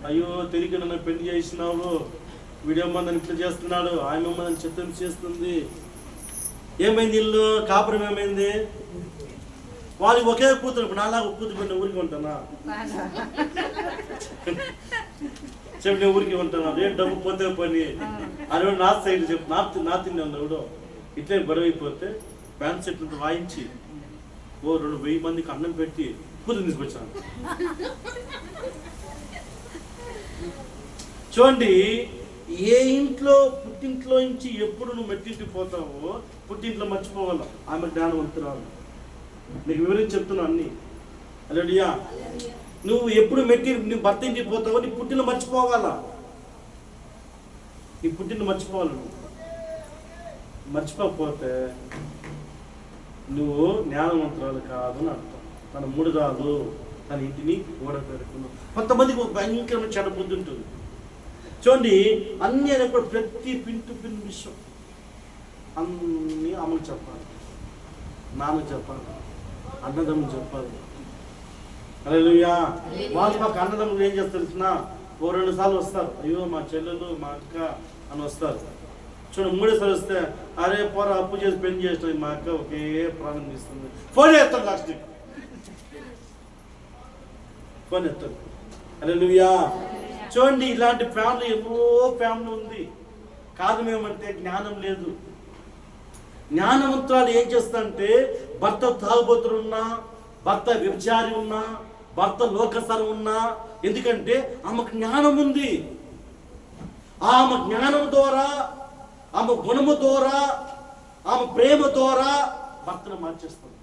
అయ్యో తిరిగి నన్ను పెళ్లి చేసినావు, వీడియో మందని ఇట్లా చేస్తున్నాడు, ఆయన అమ్మని చిత్తం చేస్తుంది. ఏమైంది ఇల్లు కాపురం ఏమైంది? వాళ్ళకి ఒకే కూతురు. ఇప్పుడు నాలాగా కూతురు పెట్టిన ఊరికి ఉంటానా? చెప్పి నేను ఊరికి ఉంటాను, రేపు డబ్బు పోతే పని అని నా సైడ్ చెప్పు, నా తిండి ఉన్నాడు. ఇట్లే గొడవ అయిపోతే ప్యాంట్ సెట్ వాయించి 2,000 మందికి అన్నం పెట్టి కూతురు తీసుకొచ్చాను. చూడండి, ఏ ఇంట్లో పుట్టింట్లో నుంచి ఎప్పుడు నువ్వు మెట్టింటికి పోతావో పుట్టింట్లో మర్చిపోవాలి. ఆమె జ్ఞానవంతురాలు. నీకు వివరించి చెప్తున్నావు అన్ని. హల్లెలూయా. నువ్వు ఎప్పుడు నీ భర్త ఇంటికి పోతావో నీ పుట్టిన మర్చిపోవాలా. నీ పుట్టిన మర్చిపోవాలి. నువ్వు మర్చిపోకపోతే నువ్వు జ్ఞానవంతురాలు కాదు అని అర్థం. తన మూడురాలు తన ఇంటిని ఓడపెడుతున్నావు. కొంతమందికి ఒక భయంకరమైన చెడ బుద్ధి ఉంటుంది. చూడండి, అన్నీ అనేప్పుడు ప్రతి పిన్ విషయం అన్నీ అమ్మకు చెప్పాలి, నాన్నకు చెప్పాలి, అన్నదమ్ములు చెప్పాలి. హల్లెలూయా. వాళ్ళు మాకు అన్నదమ్ములు ఏం చేస్తారు తెలిసిన 2 సార్లు వస్తారు, అయ్యో మా చెల్లెలు మా అక్క అని వస్తారు. చూడండి, 3వ సారి వస్తే అరే పోరా అప్పు చేసి పెళ్లి చేసిన మా అక్క ఒకే ప్రాణం తీస్తుంది. ఫోన్ చేస్తాడు, లాస్ట్ ఫోన్ ఎత్తాడు. హల్లెలూయా. చూడండి, ఇలాంటి ఫ్యామిలీ ఎన్నో ఫ్యామిలీ ఉంది. కారణం ఏమంటే జ్ఞానం లేదు. జ్ఞానవంతురాలు ఏం చేస్తారంటే భర్త తాగుబోతులు ఉన్నా, భర్త వ్యభిచారి ఉన్నా, భర్త లోకసరం ఉన్నా, ఎందుకంటే ఆమెకు జ్ఞానం ఉంది. ఆమె జ్ఞానం ద్వారా, ఆమె గుణము ద్వారా, ఆమె ప్రేమ ద్వారా భర్తను మార్చేస్తుంది.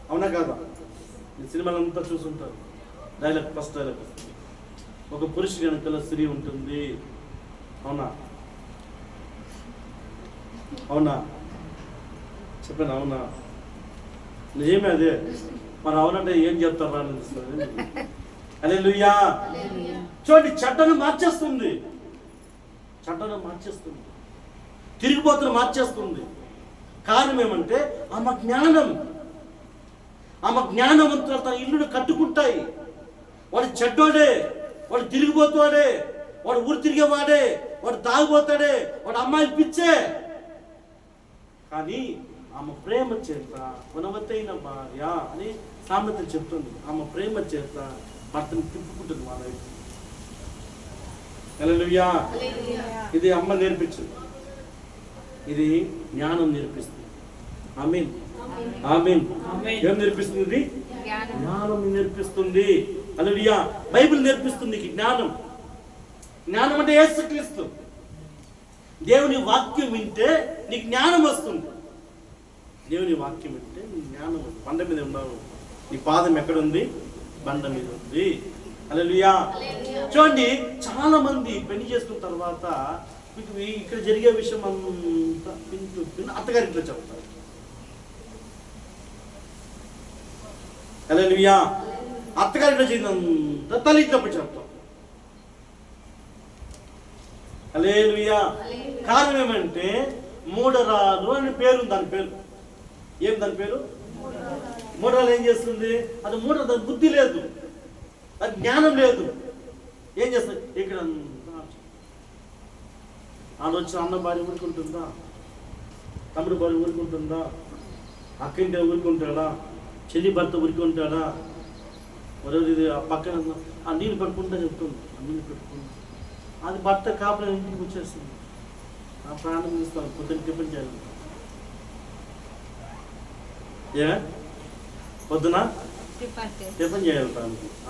అవునా కాదా? ఈ సినిమాలంతా చూసుంటారు. డైలాగ్, ఫస్ట్ డైలాగ్ వస్తుంది, ఒక పురుషుడి వెనకాల స్త్రీ ఉంటుంది. అవునా? అవునా చెప్పాను? అవునా? నిజమే అదే. మరి అవునంటే ఏం చెప్తారా అనిపిస్తుంది. హల్లెలూయా. చూడండి, చట్టను మార్చేస్తుంది, చట్టను మార్చేస్తుంది, తిరిగిపోతున్న మార్చేస్తుంది. కారణం ఏమంటే ఆమె జ్ఞానం. ఆమె జ్ఞానవంతులు తన ఇల్లును కట్టుకుంటాయి. వాడు చెడ్డోడే, వాడు తిరిగిపోతాడే, వాడు ఊరు తిరిగేవాడే, వాడు తాగిపోతాడే, వాడు అమ్మాయిలు పిచ్చే. కానీ ఆమె ప్రేమ చేత గుణవత్తైన భార్య అని సామెత చెప్తుంది. ఆమె ప్రేమ చేత భర్తను తిప్పుకుంటుంది వాళ్ళ వైపు. హల్లెలూయా. ఇది అమ్మ నేర్పించింది, ఇది జ్ఞానం నేర్పిస్తుంది. ఆమేన్, ఆమేన్. ఏం నేర్పిస్తుంది? జ్ఞానం నేర్పిస్తుంది. హల్లెలూయా. బైబిల్ నేర్పిస్తుంది జ్ఞానం. జ్ఞానం అంటే యేసుక్రీస్తు. దేవుని వాక్యం వింటే నీకు జ్ఞానం వస్తుంది. దేవుని వాక్యం వింటే నీ జ్ఞానం వస్తుంది. బండ మీద ఉన్నావు, నీ పాదం ఎక్కడుంది? బండ మీద ఉంది. హల్లెలూయా. చూడండి, చాలా మంది పెళ్లి చేసుకున్న తర్వాత మీకు ఇక్కడ జరిగే విషయం అంతా అత్తగారింట్లో చెప్తారు. హల్లెలూయా. అత్తగారింట్లో జరిగినంత తల్లింట్లో చెప్తాం. హల్లెలూయా. కారణం ఏమంటే మూఢరాలు అని పేరు. దాని పేరు ఏం? దాని పేరు మూఢరాలు. ఏం చేస్తుంది? అది మూఢ, దాని బుద్ధి లేదు, అది జ్ఞానం లేదు. ఏం చేస్తుంది? ఇక్కడ ఆలోచన, అన్న భార్య ఊరుకుంటుందా? తమ్ముడు భార్య ఊరుకుంటుందా? అక్కింటి ఊరుకుంటాడా? చెల్లి భర్త ఊరుకుంటాడా? మరొకటి ఆ పక్కన ఆ నీళ్ళు పెట్టుకుంటా చెప్తుంది, ఆ నీళ్ళు పెట్టుకుంటా. అది భర్త కాపురం ఇంటికి వచ్చేస్తుంది. ఆ ప్రాణం తీస్తాను, పొద్దున్న టిఫిన్ చేయాలి. పొద్దున టిఫిన్ చేయాలంట.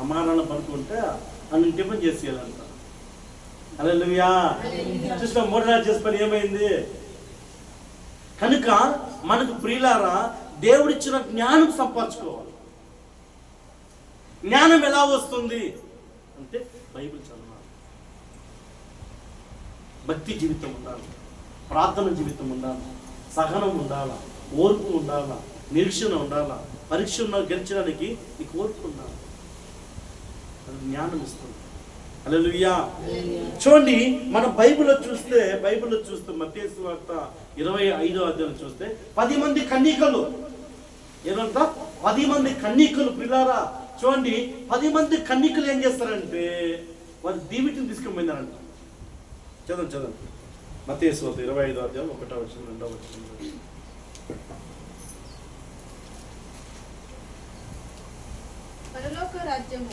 అమ్మా నాన్న పడుకుంటే అన్ని టిఫిన్ చేసేయాలంట. హల్లెలూయా. చూసిన మూడో చేసే పని ఏమైంది? కనుక మనకు ప్రియులారా దేవుడిచ్చిన జ్ఞానం సంపాదించుకోవాలి. జ్ఞానం ఎలా వస్తుంది అంటే బైబిల్ చదవాలి, భక్తి జీవితం ఉండాలి, ప్రార్థన జీవితం ఉండాలి, సహనం ఉండాలా, ఓర్పు ఉండాలా, నిరీక్షణ ఉండాలా. పరీక్ష గెలిచడానికి నీకు ఓర్పు ఉండాలి. అది జ్ఞానం ఇస్తుంది. హల్లెలూయా. చూడండి, మనం బైబిల్లో చూస్తే మత్తయి సువార్త 25వ అధ్యాయం చూస్తే 10 మంది కన్యకలు ఏమంట? 10 మంది కన్యకలు ప్రియులారా. చూడండి, 10 మంది కన్యకలు ఏం చేస్తారంటే వారి దీవిటిని తీసుకుపోయినారంట. చదవండి మత్తయి సువార్త 25వ అధ్యాయం 1వ వచనం 2వ వచనం. పరలోక రాజ్యము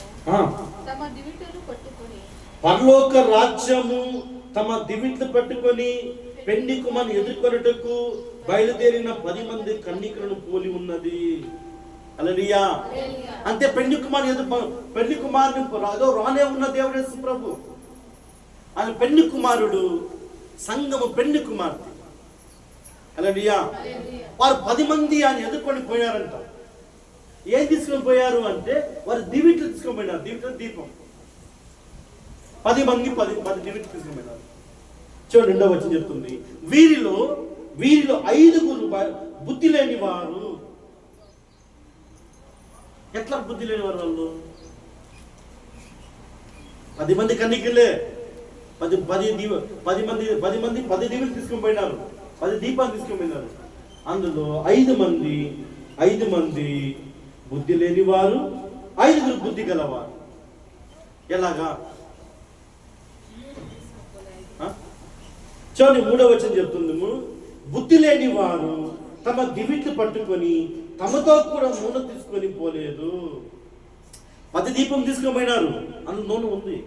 తమ దివిట్లు పట్టుకొని పెండి కుమారుని ఎదుర్కొనుటకు బయలుదేరిన 10 మంది కన్యకలను పోలి ఉన్నది. హల్లెలూయా. అంతే, పెండి కుమారుని రానే ఉన్న దేవుడు యేసు ప్రభు. ఆయన పెండి కుమారుడు, సంఘము పెండి కుమార్తె. హల్లెలూయా. వారు 10 మంది ఆయన ఎదుర్కొని పోయారంట. ఏం తీసుకొని పోయారు అంటే వారు దివిట్లు తీసుకొని పోయినారు. దీపం 10 మంది 10 దివిట్లు తీసుకొని పోయినారు. చూడండి, 2వ వచనం చెప్తుంది, వీరిలో 5 బుద్ధి లేని వారు. ఎట్లా బుద్ధి లేని వారు? వాళ్ళు 10 మంది కన్యకలే, 10 మంది దీవులు తీసుకొని పోయినారు, 10 దీపాలు తీసుకొని పోయినారు. అందులో 5 మంది బుద్ధి లేని వారు, 5 బుద్ధి గలవారు. ఎలాగా? చూడండి, 3వ వచనం చెప్తుంది, బుద్ధి లేని వారు తమ దివిట్లు పట్టుకొని తమతో కూడా నూనె తీసుకొని పోలేదు. 10 దీపం తీసుకొని పోయినారు, అందులో నూనె ఉంది.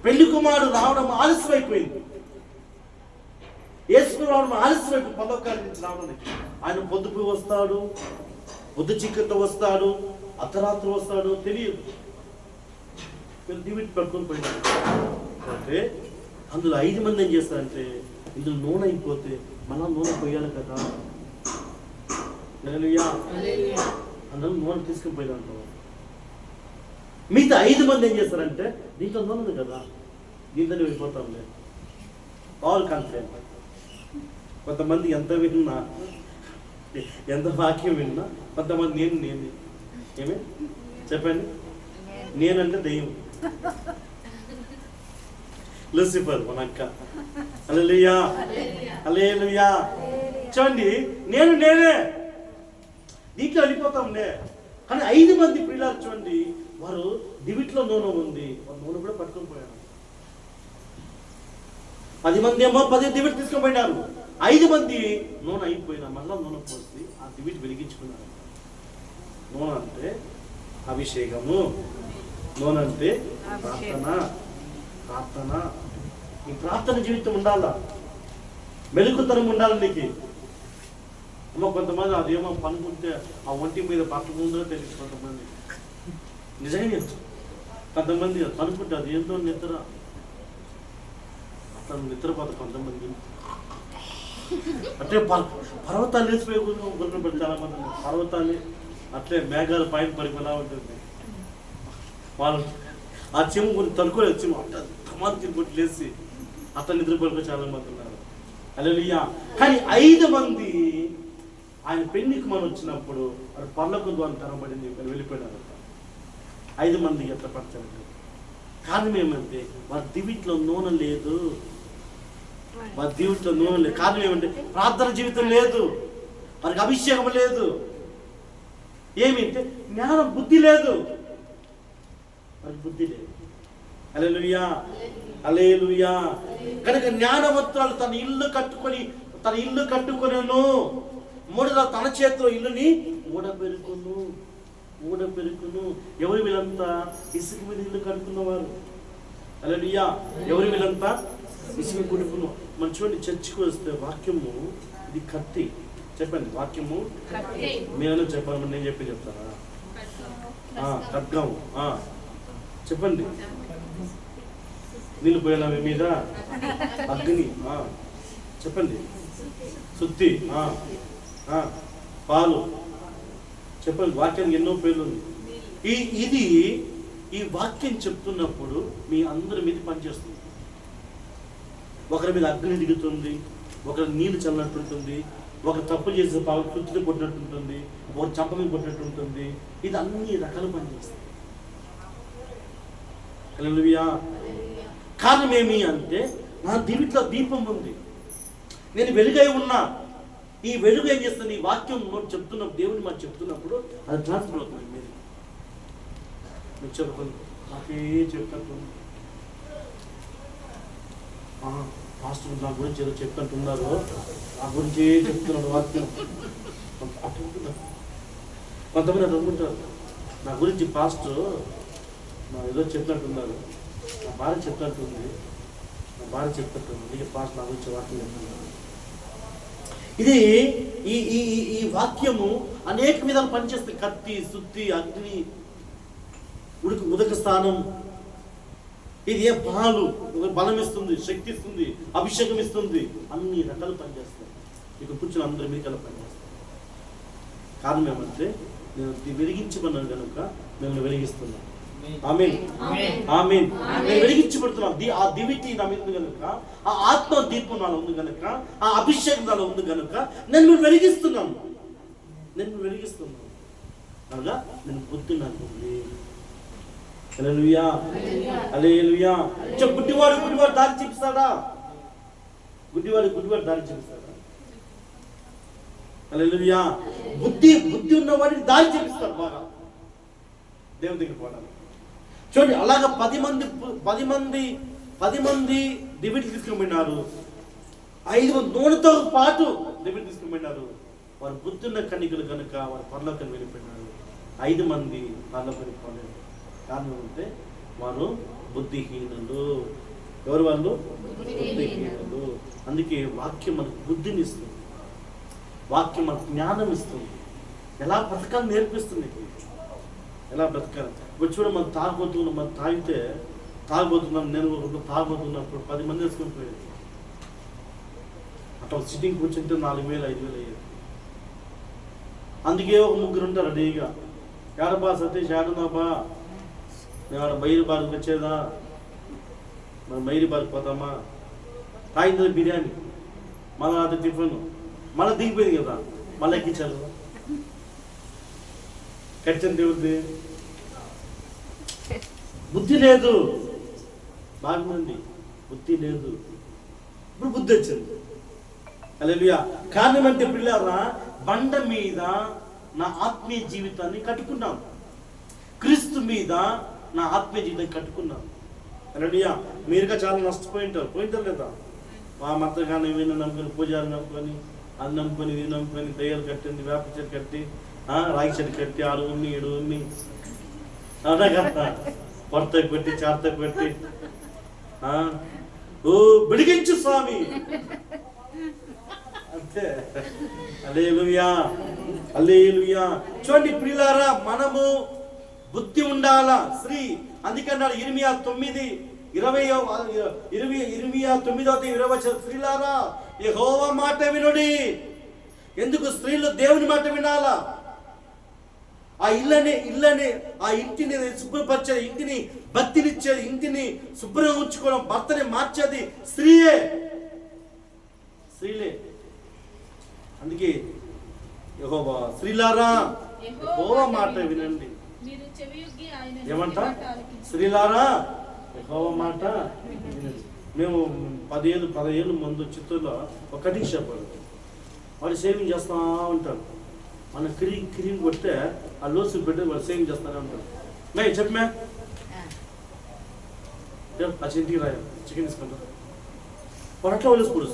పెళ్లి కుమారుడు రావడం ఆలస్యం అయిపోయింది. యేసు రావడం ఆలస్యం అయిపోయింది. పరలోకాల నుంచి రావడానికి ఆయన పొద్దుపు వస్తాడు, పొద్దు చిక్కతో వస్తాడు, అర్ధరాత్రి వస్తాడు, తెలియదు. దివిటి పట్టుకొని పోయినాడు. అంటే అందులో 5 మంది ఏం చేస్తారంటే ఇందులో నూనె అయిపోతే మళ్ళా నూనె పోయాలి కదా. అందులో నూనె తీసుకుని పోయినాడు. మిగతా 5 మంది ఏం చేస్తారంటే దీంట్లో నూనె ఉంది కదా, దీంట్లోనే వెళ్ళిపోతాంలే, ఆల్ కాన్ఫిడెంట్. కొంతమంది ఎంత విన్నా, ఎంత వాక్యం విన్నా, కొంతమంది నేను ఏమే చెప్పండి, నేనంటే దెయ్యం. లూసిఫర్ మన అక్క. హల్లెలూయా. హల్లెలూయా. చూడండి, నేనే దీంట్లో వెళ్ళిపోతాంలే. కానీ 5 మంది ప్రియులారు చూడండి, వారు దివిట్లో నూనె ఉంది, వారు నూనె కూడా పట్టుకొని పోయారు. 10 మంది ఏమో 10 దివిటి తీసుకొని పోయినారు, 5 మంది నూనె అయిపోయినా మళ్ళా నూనె పోసి ఆ దివిటి వెలిగించుకున్నారు. నూనె అంటే అభిషేకము, నూనె అంటే ప్రార్థన. ఈ ప్రార్థన జీవితం ఉండాలా, మెలుకుతనం ఉండాలి నీకు. అమ్మ కొంతమంది అదేమో పనుకుంటే ఆ ఒంటి మీద పట్టుకుందో తెలియదు. కొంతమంది నిజంగా కొంతమంది పనుకుంటే అది ఏంటో నిద్ర, అట్లా నిద్రపోత. కొంతమంది అంటే పర్వతాలు వేసిపోయి గుర్తుపెట్టి చాలా మంది పర్వతాన్ని అట్లే మేఘాలు పైన పడిపోలా ఉంటుంది. వాళ్ళు ఆ చెమ్ము కొన్ని తనుకోలేదు, చెమ్ము అట్లా తమాన్ని కొట్టి లేచి అట్లా నిద్రపోయి చాలా మంది ఉన్నారు. హల్లెలూయా. కానీ 5 మంది ఆయన పెళ్లికి మనం వచ్చినప్పుడు వాడు పర్లకు ద్వారా తెరబడింది, వెళ్ళిపోయినారు. 5 మంది ఎట్లా పడతారు? కారణం ఏమంటే వారి దివిట్లో నూనె లేదు. కారణం ఏమంటే ప్రార్థన జీవితం లేదు, వారికి అభిషేకం లేదు. ఏమింటే జ్ఞానం, బుద్ధి లేదు, వారికి బుద్ధి లేదు. హల్లెలూయా. హల్లెలూయా. కనుక జ్ఞానవంతురాలు తన ఇల్లు కట్టుకొనెను, మూడవ తన చేతిలో ఇల్లుని ఊడబెరుకును. ఎవరు వీళ్ళంతా? ఇసుక మీద ఇల్లు కట్టుకున్నవారు. హల్లెలూయా. ఎవరు వీళ్ళంతా? ఇసుక కొడుకును. మనం చూడండి, చర్చికి వస్తే వాక్యము ఇది కత్తి. చెప్పండి. వాక్యము మీరైనా చెప్పాలి, నేను చెప్పి చెప్తారా? ఖడ్గం. చెప్పండి. నీళ్ళు పోయాలా మీ మీద? అగ్ని. చెప్పండి. సుత్తి. పాలు. చెప్పండి. వాక్యానికి ఎన్నో పేర్లు ఉంది. ఈ వాక్యం చెప్తున్నప్పుడు మీ అందరి మీద పనిచేస్తుంది. ఒకరి మీద అగ్ని దిగుతుంది, ఒకరి నీళ్లు చల్లనట్టుంటుంది, ఒక తప్పు చేసే కృత్యులు కొట్టినట్టుంటుంది, ఒక చంప మీద కొట్టినట్టుంటుంది. ఇది అన్ని రకాలు పనిచేస్తాయి. హల్లెలూయా. కారణం ఏమి అంటే నా దీవిట్లో దీపం ఉంది, నేను వెలుగై ఉన్నా. ఈ వెలుగు ఏం చేస్తుంది? ఈ వాక్యం చెప్తున్నప్పుడు, దేవుని మాట చెప్తున్నప్పుడు అది ట్రాన్స్ఫర్ అవుతుంది. మీరు చెప్తుంది నాకే చెప్తుంటుంది. పాస్టర్ నా గురించి ఏదో చెప్తుంటున్నారు, నా గురించి చెప్తున్నాడు వాక్యం. కొంతమంది అది అనుకుంటారు, నా గురించి పాస్టర్ ఏదో చెప్పినట్టున్నారు, నా భార్య చెప్తున్నట్టుంది, నా భార్య చెప్తున్నట్టుంది, అందుకే పాస్టర్ నా గురించి వాక్యం చెప్తున్నారు. ఇది ఈ వాక్యము అనేక విధాలు పనిచేస్తుంది. కత్తి, సుత్తి, అగ్ని, ఉదక స్థానం. ఇది పాలు బలం ఇస్తుంది, శక్తి ఇస్తుంది, అభిషేకం ఇస్తుంది, అన్ని రకాలు పనిచేస్తాయి. ఇక కూర్చుని అందరి మీద పనిచేస్తాయి. కారణం ఏమంటే నేను వెలిగించబడినాను కనుక మిమ్మల్ని వెలిగిస్తున్నాను. ఆమేన్, ఆమేన్. నేను వెలిగించబడుతున్నాను. ఆ దివిటి నా మీద ఉంది కనుక, ఆ ఆత్మ దీపం నాలో ఉంది కనుక, ఆ అభిషేకం నాలో ఉంది కనుక నేను వెలిగిస్తున్నాను. అనగా నేను పొద్దున్నాను. హల్లెలూయా, హల్లెలూయా. గుడ్డివాడు దారి చూపిస్తాడా? గుడ్డివాడు దారి చూపిస్తాడా? హల్లెలూయా. బుద్ధి ఉన్నవాడికి దారి చూపిస్తాడు బాగా దేవుని దగ్గర పోవడానికి. చూడండి, అలాగా 10 మంది దివిటి తీసుకుని పోయినారు. 5 నూనెతో పాటు దివిటి తీసుకుని పోయినారు. వారు బుద్ధున్న కన్నికలు కనుక వారు పరలోకానికి వెళ్ళిపోయినారు. 5 మంది పరలోకానికి వెళ్ళిపోలేదు. కారణం అంటే వారు బుద్ధిహీనులు. ఎవరు వాళ్ళు? బుద్ధిహీనులు. అందుకే వాక్యం మనకు బుద్ధిని ఇస్తుంది, వాక్యం మనకు జ్ఞానం ఇస్తుంది, ఎలా బ్రతకాలని నేర్పిస్తుంది. ఎలా బ్రతకాలి ఇప్పుడు చూడ, మనం తాగబోతున్నాం. నేను తాగబోతున్నప్పుడు 10 మంది వేసుకొని పోయేది. అట్లా సిట్టింగ్ కూర్చుంటే 4,000 5,000 అయ్యేది. అందుకే ఒక 3 ఉంటారు రెడీగా. ఏడబా సతీష్, ఏడున్నాబా, మేము ఆడ బయలు బారికి వచ్చేదా, మనం బయలు బారికి పోతామా, తాగింది బిర్యానీ, మళ్ళీ అది టిఫిన్, మళ్ళీ దిగిపోయింది కదా, మళ్ళీ ఎక్కించారు. ఖర్చు దేవుద్ది, బుద్ధి లేదు. బాగుంది, బుద్ధి లేదు. ఇప్పుడు బుద్ధి వచ్చింది. హల్లెలూయా. కారణం అంటే పిల్లరా, బండ మీద నా ఆత్మీయ జీవితాన్ని కట్టుకున్నాను, క్రీస్తు మీద నా ఆత్మీయ జీవితాన్ని కట్టుకున్నాను. హల్లెలూయా. మీరుగా చాలా పోయింటారు లేదా? మా మతగానే విన్న నమ్ముకొని, పూజాలు నమ్ముకొని, అది నమ్ముకొని, ఇది నమ్ముకొని, దయ్యాలు కట్టింది, వేప చెట్టు కట్టి, రాగి చెట్టు కట్టి, 6 ఉన్ని 7 ఉన్ని అదే కదా, పొడతకు పెట్టి, చార్తకు పెట్టి, ఓ బిడిగించు స్వామి అంతే. హల్లెలూయా, హల్లెలూయా. చూడండి ప్రియులారా, మనము బుద్ధి ఉండాలా. అందుకన్నాడు ఇర్మియా 9:20 స్త్రీలారా యెహోవా మాట వినుడి. ఎందుకు స్త్రీలు దేవుని మాట వినాలా? ఆ ఇళ్ళని ఆ ఇంటిని శుభ్రపరిచేది, ఇంటిని బత్తినిచ్చేది, ఇంటిని శుభ్రంగా ఉంచుకోవడం, భర్తని మార్చేది స్త్రీలే. అందుకే యెహోవా, స్త్రీలారా యెహోవా మాట వినండి. ఏమంటా? స్త్రీలారా యెహోవా మాట వినండి. మేము 10 ఏళ్ళు ముందు చిత్తూరులో ఒక కటింగ్ షాప్ వాడు సేవింగ్ చేస్తూ ఉంటారు. మన క్రీమ్ కొడితే ఆ లోసు పెట్టి వాళ్ళు సేవింగ్ చేస్తూనే ఉంటారు. మే చెప్పమే ఆ ఇంటికి రాయ చికెన్ తీసుకుంటారు. వాడు అట్లా వదిలేసుకోడు.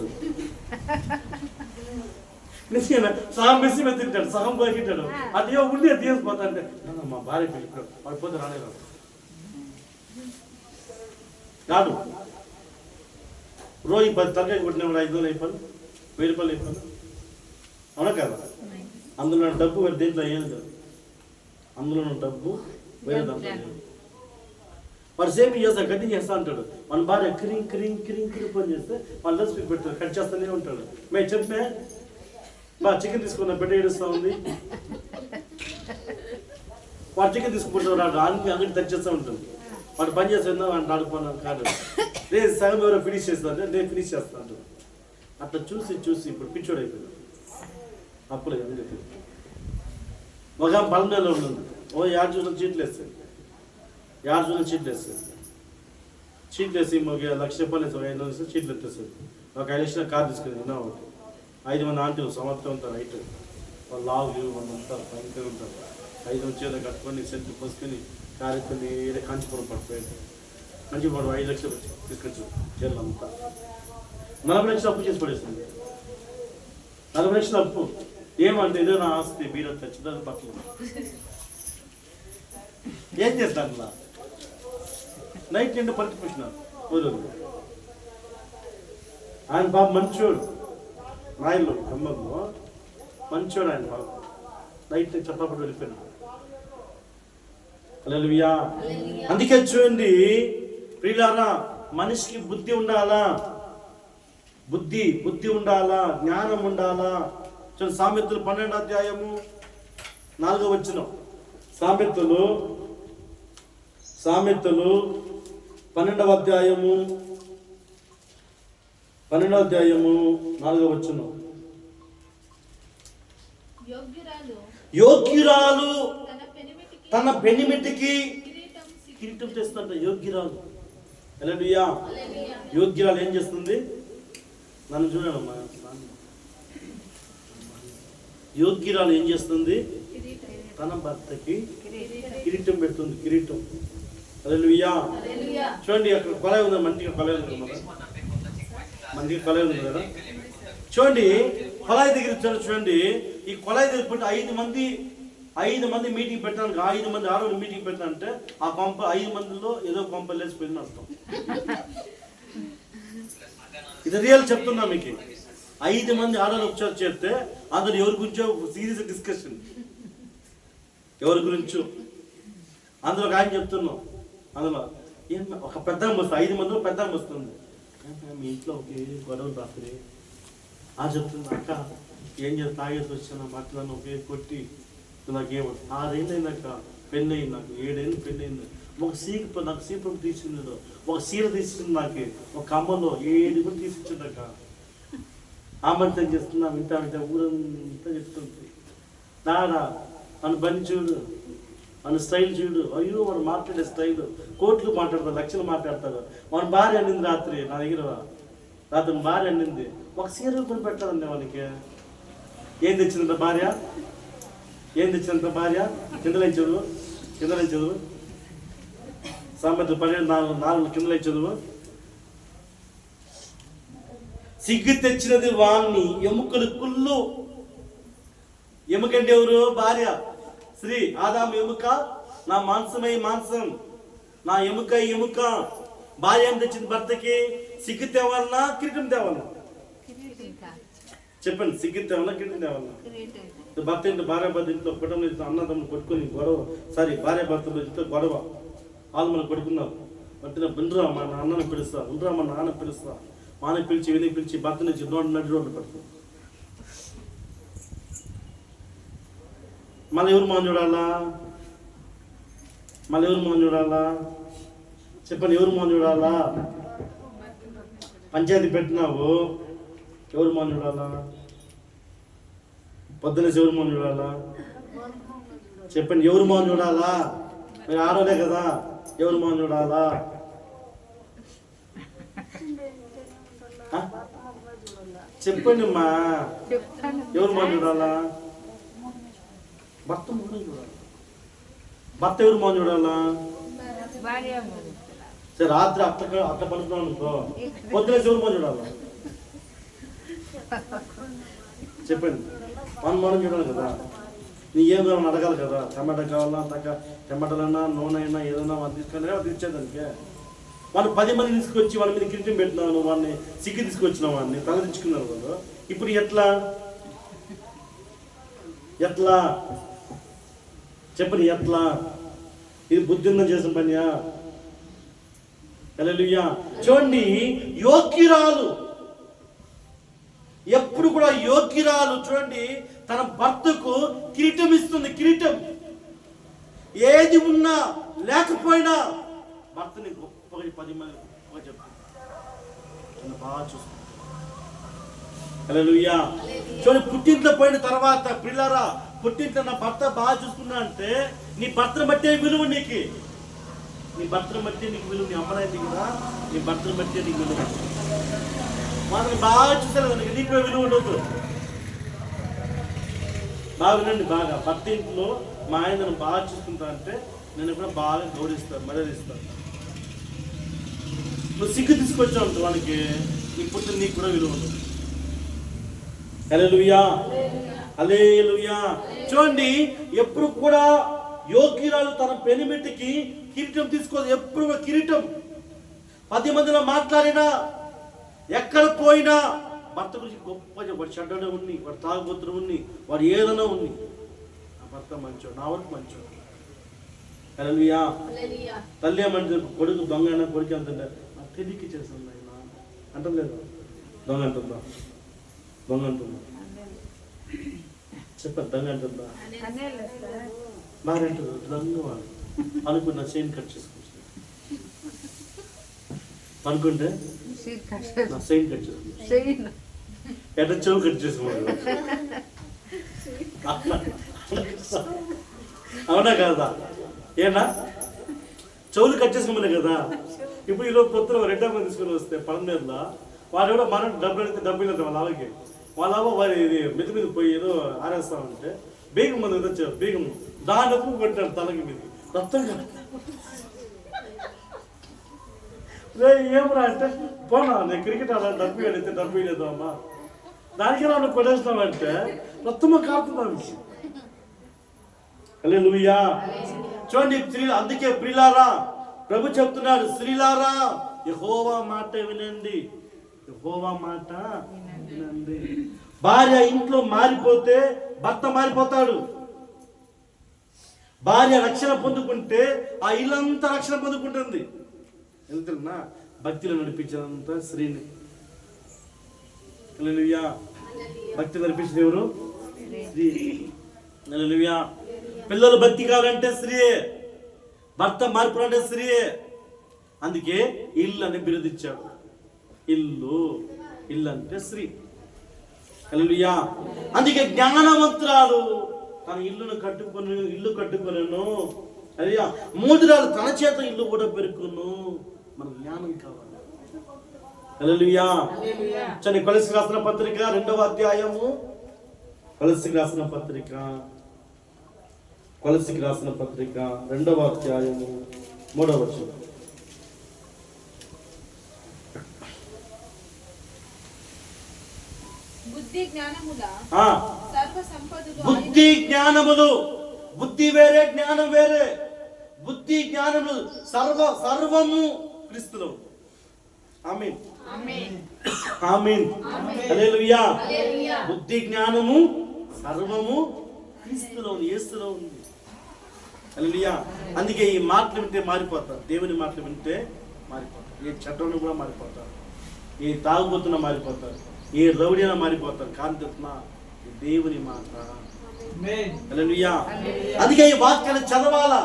సగం మెస్సి మీద తింటాడు, సగం పోయిటాడు. అది ఉండి అది తీసుకుపోతా అంటే మా భార్య పిలిపాడు, వాడు పోతే రాలేదు. రాడు రోజు 10 తరగతి కొట్టిన 5,000 అయిపోయి, 1000 రూపాయలు అయిపోయి. అవునా కదా? అందులో డబ్బు వేరే దేంట్లో ఏం లేదు, అందులో డబ్బు వేరే దాంట్లో లేదు. వాడు సేమ్ చేస్తాడు, కటింగ్ చేస్తా అంటాడు. మన భార్య క్రింగ్ క్రింగ్ క్రింగ్ క్రింగ్ పని చేస్తే మన డ్రెస్ పెడతాడు, కట్ చేస్తూనే ఉంటాడు. మేము చెప్పే బా చికెన్ తీసుకున్న బిడ్డ ఏడుస్తూ ఉంది, వాడు చికెన్ తీసుకుంటాడు, వాడు అంగడి తెచ్చేస్తూ ఉంటుంది. వాడు పని చేస్తుందా వాడిని ఆడుకున్నాను కాదు, నేను సగం ఎవరో ఫినిష్ చేస్తాను, నేను ఫినిష్ చేస్తాను. అట్లా చూసి చూసి ఇప్పుడు పిచ్చోడు అయిపోయింది. అప్పుడు ఒక బలంలో ఉంటుంది, ఓ 5 జూన్లు చీట్లు వేస్తాయి, 5 జూన్లు చీట్లు వేస్తుంది. చీట్లు వేసి మాకు 1,00,000 రూపాయలు వేసి 5 వేస్తే చీట్లు ఎత్తేస్తుంది. ఒక 5 లక్షల కార్ తీసుకుని విన్నా ఒకటి 5 మంది ఆంటీలు సంవత్సరం ఉంటారు, హైట్ వాళ్ళు లావులు వాళ్ళు ఉంటారు, భయంకరంగా ఉంటారు. 5 వచ్చేదో కట్టుకొని సెంట్లు పోసుకొని కారు ఎత్తుకొని ఏదో కాంచిపురం పడిపోయాడు. మంచి వాడు 5 లక్షలు తీసుకొచ్చు జైలు అంతా. 40 లక్షలు అప్పు చేసి పడేస్తుంది. 40 లక్షల అప్పు ఏమంటే ఏదో నా ఆస్తి బీరో తెచ్చుదని బట్టలు ఏం చేస్తాను అలా నైట్ నిండు పరిచిపోయినారు ఊరు. ఆయన బాబు మంచోడు, నాయలు అమ్మమ్మ మంచోడు ఆయన బాబు. నైట్ చెప్పబడి వెళ్ళిపోయినాడు. హల్లెలూయా. అందుకే చూడండి ప్రియులారా, మనిషికి బుద్ధి ఉండాలా, బుద్ధి ఉండాలా, జ్ఞానం ఉండాలా. చూడండి సామెతలు 12వ అధ్యాయము 4వ వచనం. సామెతలు 12వ అధ్యాయము 4వ వచనం. యోగ్యురాలు తన పెనిమిటికి కిరీటం చేస్తుంట. యోగ్యురాలు. హల్లెలూయా. యోగ్యురాలు ఏం చేస్తుంది? నన్ను చూడమ్మా. యోగ్యురాలు ఏం చేస్తుంది? తన భర్తకి కిరీటం పెడుతుంది. కిరీటం. హల్లెలూయా. చూడండి అక్కడ కొలాయి ఉంది, మంచిగా కొలాయి ఉంది కదా, మంచిగా కొలాయి ఉంది కదా. చూడండి కొలాయి దగ్గర చూడండి, ఈ కొలాయి దగ్గర పెట్టి 5 మంది మీటింగ్ పెట్టడానికి, 5 మంది ఆడవాళ్ళు మీటింగ్ పెట్టాలంటే ఆ కొంప 5 మందిలో ఏదో కొంప లేచిపోయింది అర్థం. ఇది రియల్ చెప్తున్నా మీకు. 5 మంది ఆడవాళ్ళు వచ్చారు చెప్తే అందులో ఎవరి గురించో సీరియస్ డిస్కషన్, ఎవరి గురించో. అందులో ఒక ఆయన చెప్తున్నాం, అందులో ఏం ఒక పెద్ద వస్తుంది, 5 మందిలో పెద్ద వస్తుంది. మీ ఇంట్లో ఒకే గొడవలు రాత్రి ఆ చెప్తుంది, అక్క ఏం చేస్తా తాగేసి వచ్చాను మాట్లాడిన ఒకే కొట్టి నాకేమో 6 ఏళ్ళు అయిందాక పెళ్ళి అయింది, నాకు 7 ఏళ్ళు పెళ్ళి అయింది. నాకు సీపురం తీసింది, ఒక సీర తీసింది, నాకు ఒక అమ్మలో 7 కూడా తీసిచ్చిందక్క. ఆ మంచి ఏం చేస్తున్నా వింటా ఊరంతా చెప్తుంది. నాడా మన బండి చూడు, మన స్టైల్ చూడు. అయ్యో వాడు మాట్లాడే స్టైల్, కోట్లు మాట్లాడతారు, లక్షలు మాట్లాడతారు. మన భార్య అన్నింది రాత్రి నా దగ్గర, రాత్రి భార్య అన్నింది ఒక సీర కొని పెట్టాలండి వాళ్ళకి. ఏం తెచ్చిందంట భార్య? ఏం తెచ్చినంత భార్య? కిందలే చదువు సామెతలు 12:4 కిందలే చదువు. సిగ్గు తెచ్చినది వాణ్ణి ఎముకలు కుళ్ళు. ఎముకంటే ఎవరు? భార్య. స్త్రీ. ఆదాము ఎముక, నా మాంసమై మాంసం, నా ఎముక. భార్య ఏం తెచ్చింది భర్తకి? సిగ్గు తేవాలన్నా కిరీటం తేవాలన్నా? చెప్పండి, సిగ్గు తేవాలన్నా కిరీటం తేవాలన్నా? భర్త ఇంట్లో భార్య భర్త ఇంట్లో కుటుంబం అన్నదమ్ములు కొట్టుకొని గొడవ, భార్య భర్తలు ఇంట్లో గొడవ, వాళ్ళు మనం కొడుకున్నారు. బట్టిన బిండ్రా మా అన్నను పిలుస్తా, ఉండరా మా నాన్న పిలుస్తా, మాన పిలిచి వెనక్కి పిలిచి భర్త నుంచి నడి రోడ్లు పెడతాం. మళ్ళీ ఎవరు మనం చూడాలా? చెప్పండి, ఎవరు మనం చూడాలా? పంచాయతీ పెట్టినావు, ఎవరు మనం చూడాలా? పొద్దున ఎవరు మనం చూడాలా? చెప్పండి, ఎవరు మనం చూడాలా? మీరు ఆడలే కదా, ఎవరు మనం చూడాలా? చెప్పండి అమ్మా, ఎవరు మనం చూడాలా? భర్త మనం చూడాలి. భర్త ఎవరు మనం చూడాలా? సరే రాత్రి అట్ట పడుతున్నాను అనుకో, పొద్దున ఎవరు మనం చూడాలా? చెప్పండి, మనం చూడాలి కదా. నీ ఏం కావాలని అడగాలి కదా. టమాటా కావాలా, టమాటాలన్నా నూనె అయినా ఏదైనా వాళ్ళు తీసుకొని తెచ్చేదానికి. వాళ్ళు 10 మంది తీసుకొచ్చి వాళ్ళ మీద కిరీటం పెట్టినాను, వాడిని సిగ్గు తీసుకొచ్చిన వాడిని తల తెచ్చుకున్నారు కదా. ఇప్పుడు ఎట్లా? ఎట్లా చెప్పండి, ఎట్లా? ఇది బుద్ధిందం చేసిన పనియా? హల్లెలూయా. చూడండి, యోగ్యురాలు ఎప్పుడు కూడా యోగ్యురాలు చూడండి తన భర్తకు కిరీటం ఇస్తుంది. కిరీటం ఏది ఉన్నా లేకపోయినా భర్తని గొప్పగా 10 మంది గొప్పగా చెప్తుంది, బాగా చూస్తుంది. హల్లెలూయా. చూడండి, పుట్టింట్లో పోయిన తర్వాత ప్రియులారా, పుట్టింట్లో నా భర్త బాగా చూసుకున్నా అంటే నీ భర్తను బట్టే విలువ నీకు. నీ భర్తను బట్టి నీకు విలువ. నీ అమ్మనైంది కదా, నీ భర్తను బట్టే నీకు విలువ. మనల్ని బాగా చూసారు కదా, నీకు విలువ ఉండదు. బాగా వినండి, బాగా భర్త ఇంట్లో మా ఆయనను బాగా చూసుకుంటా అంటే నేను కూడా బాగా గౌరవిస్తాను, మర్యాదిస్తాను. నువ్వు సిగ్గు తీసుకొచ్చావు అంటే వానికి నీ పుట్టిన నీకు కూడా విలువ ఉండదు. హల్లెలూయా, హల్లెలూయా. చూడండి, ఎప్పుడు కూడా యోగ్యురాలు తన పెనిమిటికి కిరీటం తీసుకోదు. ఎప్పుడు కిరీటం 10 మందిలో మాట్లాడినా, ఎక్కడ పోయినా భర్త గురించి గొప్ప వాడు చెడ్డనే ఉన్ని, వాడు తాగుబోతులు ఉన్ని, వాడు ఏదైనా ఉన్ని, నా భర్త మంచోడు, నా వరకు మంచోడు. హల్లెలూయా. తల్లి ఏమంటే కొడుకు దొంగ అయినా కొడుకు అంటుంటే నాకు తెలియక చేస్తుంది ఆయన అంటుంది లేదా? దొంగ అంటుందా? దొంగ అంటుందా? చెప్పండి, దొంగ అంటుందా? బాగా అంటుంది దొంగ. వాడు అనుకున్న చైన్ కట్ చేసుకుంటా అనుకుంటే నా చైన్ కట్ చేసుకుంటా, ఎట్లా చెవు కట్ చేసుకోవాలి. అవునా కదా? ఏనా చెవులు కట్ చేసుకోమనే కదా. ఇప్పుడు ఈరోజు పొద్దున 2 మంది తీసుకొని వస్తే పని మీద వాడు కూడా మనం డబ్బులు అడిగితే డబ్బులు లేదు వాళ్ళ అలాగే. వాళ్ళ వారి ఇది మిది మీద పోయి ఏదో ఆరేస్తామంటే బేగం మంది వచ్చారు, బేగం దాని అప్పు కొట్టాడు తలకి మీద రక్తం కదా. ఏమరా అంటే పోనా నేను క్రికెట్ ఆడాలి, డబ్బు అడిగితే డబ్బు లేదు అమ్మా, దానికి నన్ను కొట్టేస్తామంటే రక్తము కాపుతుంది. హల్లెలూయా. చూడండి స్త్రీలు, అందుకే ప్రియులారా ప్రభు చెప్తున్నాడు, స్త్రీలారా యెహోవా మాట వినండి, యెహోవా మాట వినండి. భార్య ఇంట్లో మారిపోతే భర్త మారిపోతాడు. భార్య రక్షణ పొందుకుంటే ఆ ఇల్లంతా రక్షణ పొందుకుంటుంది. ఎందుకన్నా భక్తిలో నడిపించేదంతా స్త్రీని. హల్లెలూయా. భక్తి నడిపించేది ఎవరు? స్త్రీ. హల్లెలూయా. పిల్లలు భక్తి కావాలంటే స్త్రీయే, భర్త మార్పు అంటే స్త్రీయే. అందుకే ఇల్లు అని బిరుదిచ్చాడు. ఇల్లు అంటే స్త్రీ. హల్లెలూయా. అందుకే జ్ఞానవంతురాలు తన ఇల్లు కట్టుకొనెను. హల్లెలూయా. మూఢురాలు తన చేత ఇల్లు కూడా పెరుకును. మన జ్ఞానం కావాలి. హల్లెలూయా. చని కొలస్సీకి రాసిన పత్రిక 2వ అధ్యాయము, కొలస్సీకి రాసిన పత్రిక 2వ అధ్యాయము 3వ వచనం. బుద్ధి జ్ఞానములు, బుద్ధి వేరే జ్ఞానం వేరే. బుద్ధి జ్ఞానములు సర్వము క్రీస్తులో. ఆమేన్, ఆమేన్, హల్లెలూయా. బుద్ధి జ్ఞానము సర్వము క్రీస్తులో ఉంది, యేసులో ఉంది. హల్లెలూయా. అందుకే ఈ మాటలు వింటే మారిపోతారు. దేవుని మాటలు వింటే మారిపోతారు. ఏ చట్టంలో కూడా మారిపోతారు, ఏ తాగుబోతున్నా మారిపోతారు, ఏ రౌడీనా మారిపోతారు. కానీ దేవుని మాట. హల్లెలూయా. అందుకే ఈ వాక్యాన్ని చదవాలా,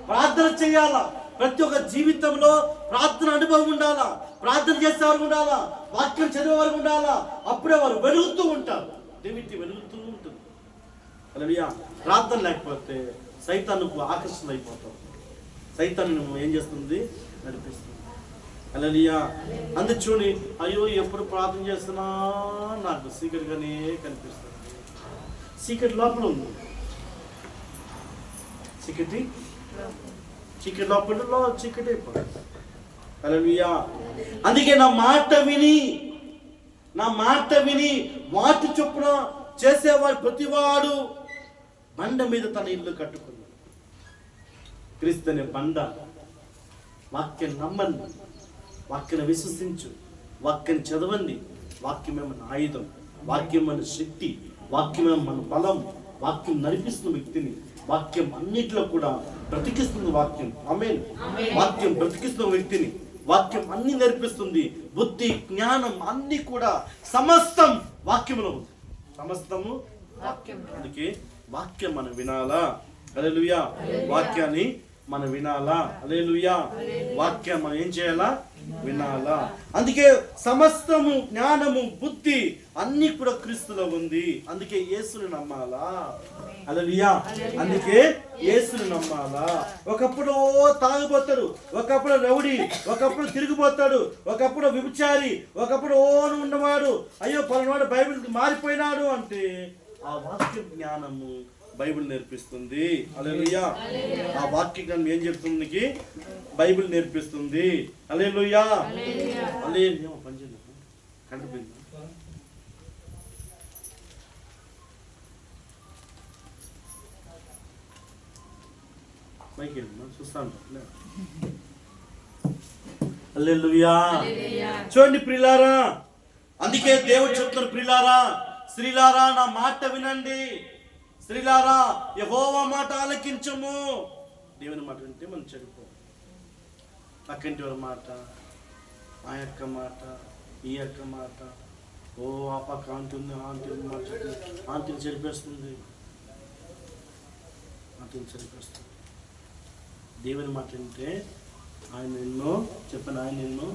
ప్రార్థన చేయాలా. ప్రతి ఒక్క జీవితంలో ప్రార్థన అనుభవం ఉండాలా, ప్రార్థన చేసేవారు ఉండాలా, వాక్యం చదివేవారు ఉండాలా. అప్పుడే వారు వెలుగుతూ ఉంటారు, దేవుని వెలుగుతూ ఉంటుంది. హల్లెలూయా. ప్రార్థన లేకపోతే సైతానుకు ఆకర్షణ అయిపోతాం. సైతాన్ని ఏం చేస్తుంది? నడిపిస్తుంది. హల్లెలూయా. అందుకు చూని, అయ్యో ఎప్పుడు ప్రార్థన చేస్తున్నా నాకు సీక్రెట్గానే కనిపిస్తుంది. సీక్రెట్ లోపల ఉంది. చీకటి లోపల చీకటి అయిపోతుంది. హల్లెలూయా. అందుకే నా మాట విని వాటి చొప్పున చేసేవాడు ప్రతివాడు బండ మీద తన ఇల్లు కట్టుకున్నాడు. క్రీస్తు అనే బండ. వాక్యం నమ్మండి, వాక్యాన్ని విశ్వసించు, వాక్యాన్ని చదవండి. వాక్యం ఏమన్నా ఆయుధం. వాక్యం మన శక్తి, వాక్యమే మన బలం. వాక్యం నడిపిస్తున్న వ్యక్తిని, వాక్యం అన్నిటిలో కూడా బ్రతికిస్తుంది వాక్యం. ఆమేన్. వాక్యం బ్రతికిస్తున్న వ్యక్తిని వాక్యం అన్ని నేర్పిస్తుంది. బుద్ధి, జ్ఞానం అన్ని కూడా సమస్తం వాక్యములో ఉంది. సమస్తము వాక్యం. అందుకే వాక్యం మనం వినాలా. హల్లెలూయా. వాక్యాన్ని మనం వినాలా. హల్లెలూయా. వాక్యం మనం ఏం చేయాలా? వినాలా. అందుకే సమస్తము జ్ఞానము, బుద్ధి అన్ని కూడా క్రీస్తులో ఉంది. అందుకే యేసుని నమ్మాలా. హల్లెలూయా. అందుకే యేసుని నమ్మాలా. ఒకప్పుడు తాగుపోతాడు, ఒకప్పుడు రౌడీ, ఒకప్పుడు తిరిగిపోతాడు, ఒకప్పుడు వ్యభిచారి, ఒకప్పుడు ఉన్నవాడు, అయ్యో పలానాడు బైబిల్కి మారిపోయినాడు అంటే ఆ వాక్య జ్ఞానము బైబిల్ నేర్పిస్తుంది. హల్లెలూయా. ఆ వాక్య జ్ఞానం ఏం చెప్తుంది? బైబిల్ నేర్పిస్తుంది. హల్లెలూయా. హల్లెలూయా. పనిచేయండి. కంటిపోయింది. మైకి చూస్తాను. హల్లెలూయా. చూడండి ప్రియులారా, అందుకే దేవుడు చెప్తున్నారు, ప్రియులారా, స్త్రీలారా నా మాట వినండి, స్త్రీలారా యెహోవా మాట ఆలకించము. దేవుని మాట వింటే మనం చెడిపో. అక్కంటి వాళ్ళ మాట, ఆ యొక్క మాట, ఈ యొక్క మాట, ఓ ఆ పక్క ఆంటుంది, ఆంటీ మాట, ఆంటీని చెడిపేస్తుంది, ఆంటీని చెడిపేస్తుంది. దేవుని మాట వింటే ఆయన ఎన్నో చెప్పిన, ఆయన ఎన్నో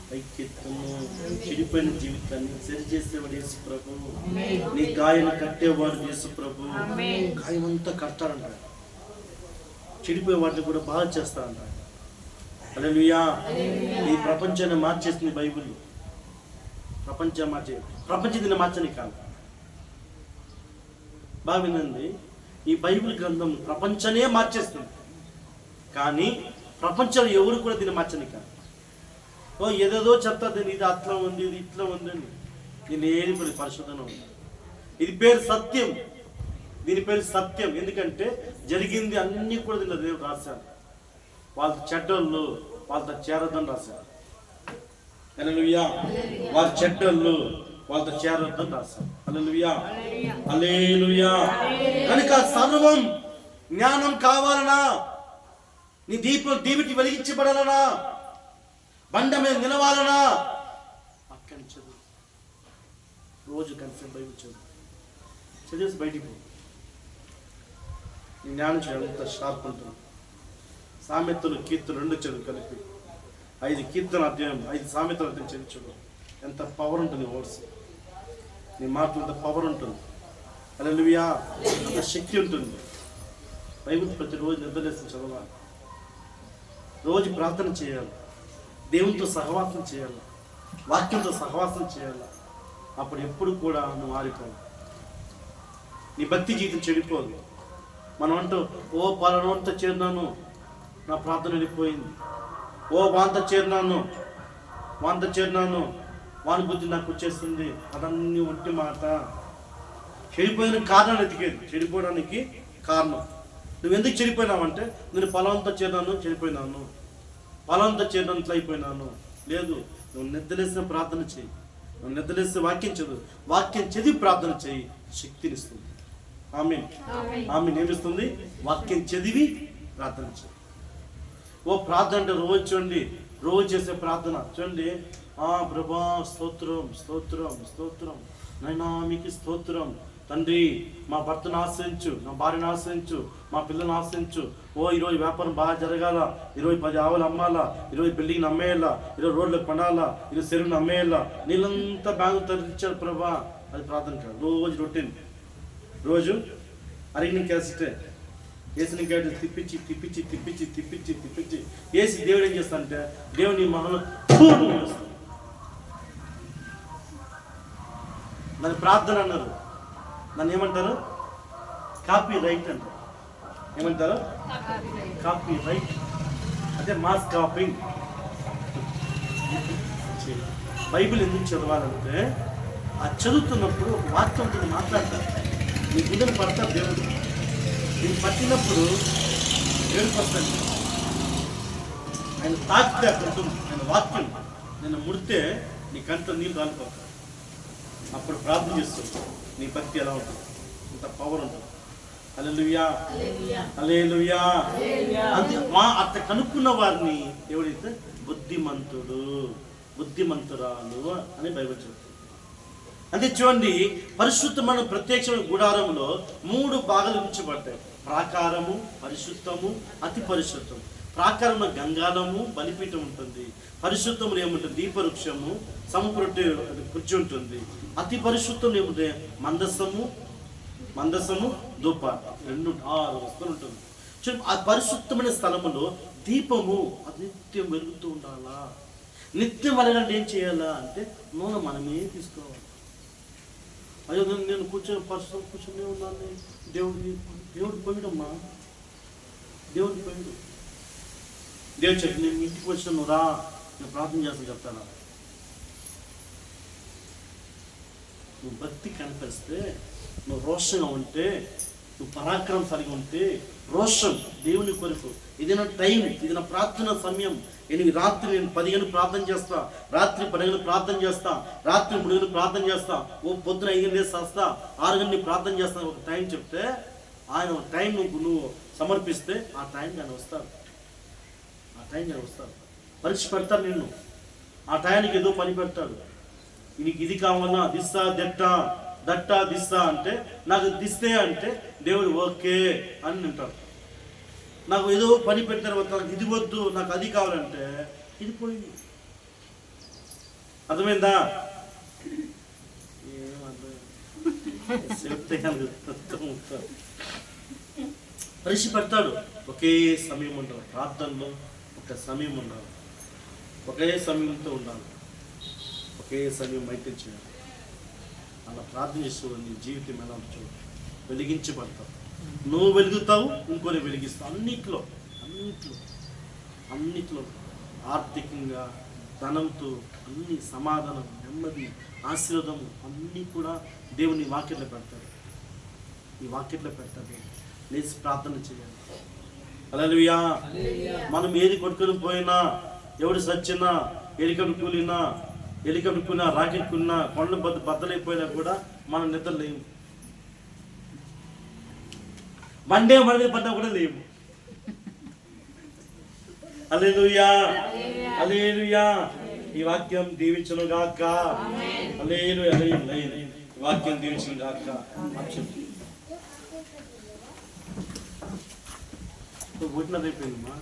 పైకెత్తును. చెడిపోయిన జీవితాన్ని సరి చేసేవాడు యేసు ప్రభు. నీ గాయం కట్టేవాడు యేసు ప్రభు. గాయం అంతా కట్టారంట. చెడిపోయే వాటిని కూడా బాగా చేస్తారంట. హల్లెలూయా. ఈ ప్రపంచాన్ని మార్చేస్తుంది బైబిల్. ప్రపంచం దీన్ని మార్చని కాదు. బాగా వినండి, ఈ బైబిల్ గ్రంథం ప్రపంచాన్నే మార్చేస్తుంది, కానీ ప్రపంచంలో ఎవరు కూడా దీన్ని మార్చని కాదు. ఓ ఏదేదో చెప్తారు, ఇది అట్లా ఉంది, ఇది ఇట్లా ఉందని. దీని ఏది పరిశోధన ఉంది. ఇది పేరు సత్యం. దీని పేరు సత్యం. ఎందుకంటే జరిగింది అన్నీ కూడా దీనిలో దేవుడు రాశారు. వాళ్ళ చెడ్డోళ్ళు వాళ్ళతో చేరొద్దని రాశారు. హల్లెలూయా. వాళ్ళ చెడ్డోళ్ళు వాళ్ళతో చేరొద్దని రాశారు. హల్లెలూయా. హల్లెలూయా. కనుక సర్వం జ్ఞానం కావాలనా, నీ దీవిటి వెలిగించబడాలనా, బండ మీద నిలవాలనా, అక్కడి చదువు. రోజు కలిసి బైబిల్ చదివేసి బయటికి పో. నీ జ్ఞానం ఎంత షార్ప్ ఉంటుంది. సామెతలు, కీర్తనలు 2 చదువు కలిపి 5 కీర్తన అధ్యాయం, 5 సామెతలు అధ్యాయం చదివించు. ఎంత పవర్ ఉంటుంది వర్డ్స్. నీ మాటలు ఎంత పవర్ ఉంటుంది. హల్లెలూయా. అంత శక్తి ఉంటుంది. బైబిల్ ప్రతిరోజు నిద్రలేసి చదవాలి. రోజు ప్రార్థన చేయాలి. దేవునితో సహవాసం చేయాలి. వాక్యంతో సహవాసం చేయాలి. అప్పుడు ఎప్పుడు కూడా నువ్వు మారిపోవు. నీ భక్తి జీవితం చెడిపోదు. మనం అంటూ ఓ పలానంతా చేరినాను, నా ప్రార్థన వెళ్ళిపోయింది. ఓ వాంత చేరినాను, వాని బుద్ధి నాకు వచ్చేస్తుంది. అదన్నీ ఒట్టి మాట. చెడిపోయిన కారణాలు ఎతికేది. చెడిపోవడానికి కారణం నువ్వు ఎందుకు చెడిపోయినావంటే, నేను పలాంతా చేరినాను చెడిపోయినాను, పలాంతా చేరినాను ఇట్లా అయిపోయినాను. లేదు, నువ్వు నిద్రలేసిన ప్రార్థన చేయి. నువ్వు నిద్రలేసిన వాక్యం చదువు. వాక్యం చదివి ప్రార్థన చేయి, శక్తినిస్తుంది. ఆమేన్. ఆమేన్. ఏమిస్తుంది? వాక్యం చదివి ప్రార్థన చేయి. ఓ ప్రార్థన అంటే రోజు చూడండి, రోజు చేసే ప్రార్థన చూడండి. ప్రభా స్తోత్రం, స్తోత్రం, స్తోత్రం నైనా మీకు స్తోత్రం. తండ్రి మా భర్తను ఆశ్రయించు, నా భార్యను ఆశ్రయించు, మా పిల్లలను ఆశ్రయించు. ఓ ఈరోజు వ్యాపారం బాగా జరగాల, ఈరోజు 10 ఆవులు అమ్మాలా, ఈరోజు బిల్డింగ్ని అమ్మేయాలా, ఈరోజు రోడ్లకు పడాలా, ఈరోజు చెరువుని అమ్మేయాలా, నీళ్ళంతా బ్యాంకు తరలించారు ప్రభా. అది ప్రార్థన కాదు. రోజు రొటీన్. రోజు అరిగిన క్యాసెటే వేసిన క్యాట్ తిప్పించి తిప్పించి తిప్పించి తిప్పించి తిప్పించి వేసి దేవుడు ఏం చేస్తాడంటే, దేవుని మహల్ చేస్తాడు. దాని ప్రార్థన అన్నారు. దాన్ని ఏమంటారు? కాపీ రైట్ అంటారు. ఏమంటారు? Copy right. అదే మాస్ కాపింగ్. బైబిల్ ఎందుకు చదవాలంటే, ఆ చదువుతున్నప్పుడు ఒక వాక్యంతో మాట్లాడతారు. నీ గుండెలు పడతారు దేవుడు. నేను పట్టినప్పుడు దేవుడికి వస్తాను. ఆయన తాకితే అక్కడ ఉంటుంది. ఆయన వాక్యం నేను ముడితే నీ కంట్లో నీళ్ళు కాలిపోతాయి. అప్పుడు ప్రార్థన చేస్తుంది, నీ భక్తి ఎలా ఉంటుంది, ఇంత పవర్ ఉంటుంది. హల్లెలూయా, హల్లెలూయా. అది అట్లా కనుక్కున్న వారిని ఎవరైతే బుద్ధిమంతుడు, బుద్ధిమంతురాలు అని బైబిల్ చెప్తుంది. అంటే చూడండి, పరిశుద్ధమైన ప్రత్యక్షమైన గుడారంలో 3 భాగాలు ఉంచబడ్డాయి. ప్రాకారము, పరిశుద్ధము, అతి పరిశుద్ధం. ప్రాకారంలో గంగాళము, బలిపీఠం ఉంటుంది. పరిశుద్ధములు ఏముంటుంది, దీపవృక్షము, సమపురొట్టె కుర్చీ ఉంటుంది. అతి పరిశుద్ధం ఏముంటే మందసము ధూప 6 వస్తువులు ఉంటుంది. చూడండి, ఆ పరిశుద్ధమైన స్థలములో దీపము అది నిత్యం వెలుగుతూ ఉండాలా. నిత్యం వెలగాలంటే ఏం చేయాలా అంటే నూనె మనమే తీసుకోవాలి. అయ్యో నేను కూర్చొని ఉన్నాను, దేవుడు పోయిడమ్మా, దేవుడు పోయిడు. దేవుడు చెప్పి నేను ఇంటికి వచ్చిన రా, నేను ప్రార్థన చేస్తాను చెప్తాను. నువ్వు భక్తి కనిపిస్తే, నువ్వు రోషంగా ఉంటే, నువ్వు పరాక్రమశాలిగా ఉంటే, రోషం దేవుని కొరకు, ఇది నా టైం, ఇది నా ప్రార్థన సమయం. రాత్రి నేను 10 గంటలు ప్రార్థన చేస్తా, రాత్రి 10 గంటలు ప్రార్థన చేస్తా, రాత్రి 3 గంటలు ప్రార్థన చేస్తా, పొద్దున 5 గంటలు చేస్తా, 6 గంటలు ప్రార్థన చేస్తా. ఒక టైం చెప్తే ఆయన ఒక టైం నువ్వు సమర్పిస్తే ఆ టైంకి ఆయన వస్తారు. పరీక్ష పెడతారు నిన్ను. ఆ టైంకి ఏదో పని పెడతాడు. నీకు ఇది కావాలన్నా దిస్తా దట్టా దిస్తా అంటే, నాకు దిస్తే అంటే దేవుడు ఓకే అని వింటాడు. నాకు ఏదో పని పెట్టిన తర్వాత ఇది వద్దు, నాకు అది కావాలంటే ఇది పోయింది. అర్థమైందా? పరీక్ష పెడతాడు. ఒకే సమయం ఉండాలి, ప్రార్థనలో ఒక సమయం ఉండాలి, ఒకే సమయంతో ఉండాలి, ఒకే సమయం మైత్రి చేయాలి. అలా ప్రార్థన చేస్తూ నీ జీవితం ఎలా చూడు, వెలిగించబడతావు. నువ్వు వెలుగుతావు, ఇంకోని వెలిగిస్తావు. అన్నిట్లో ఆర్థికంగా, ధనంతో, అన్ని సమాధానం, నెమ్మది, ఆశీర్వాదము అన్నీ కూడా దేవుని వాక్యంలో పెడతాడు. ఈ వాక్యంలో పెడతాడు. లేచి ప్రార్థన చేయాలి. హల్లెలూయా. మనం ఏది కొట్టుకొని పోయినా, ఎవడు సచ్చినా, హెలికాప్టర్ కూలినా, రాకెట్ కూలినా, కొండలు బద్దలైపోయినా కూడా మనం నిద్ర లేము. మండే మన మీద పడ్డా కూడా లేవు. హల్లెలూయా, హల్లెలూయా. ఈ వాక్యం దీవించును గాక. హల్లెలూయా, హల్లెలూయా. ఈ వాక్యం దీవించును గాక. పుట్టినది అయిపోయిందమ్మా.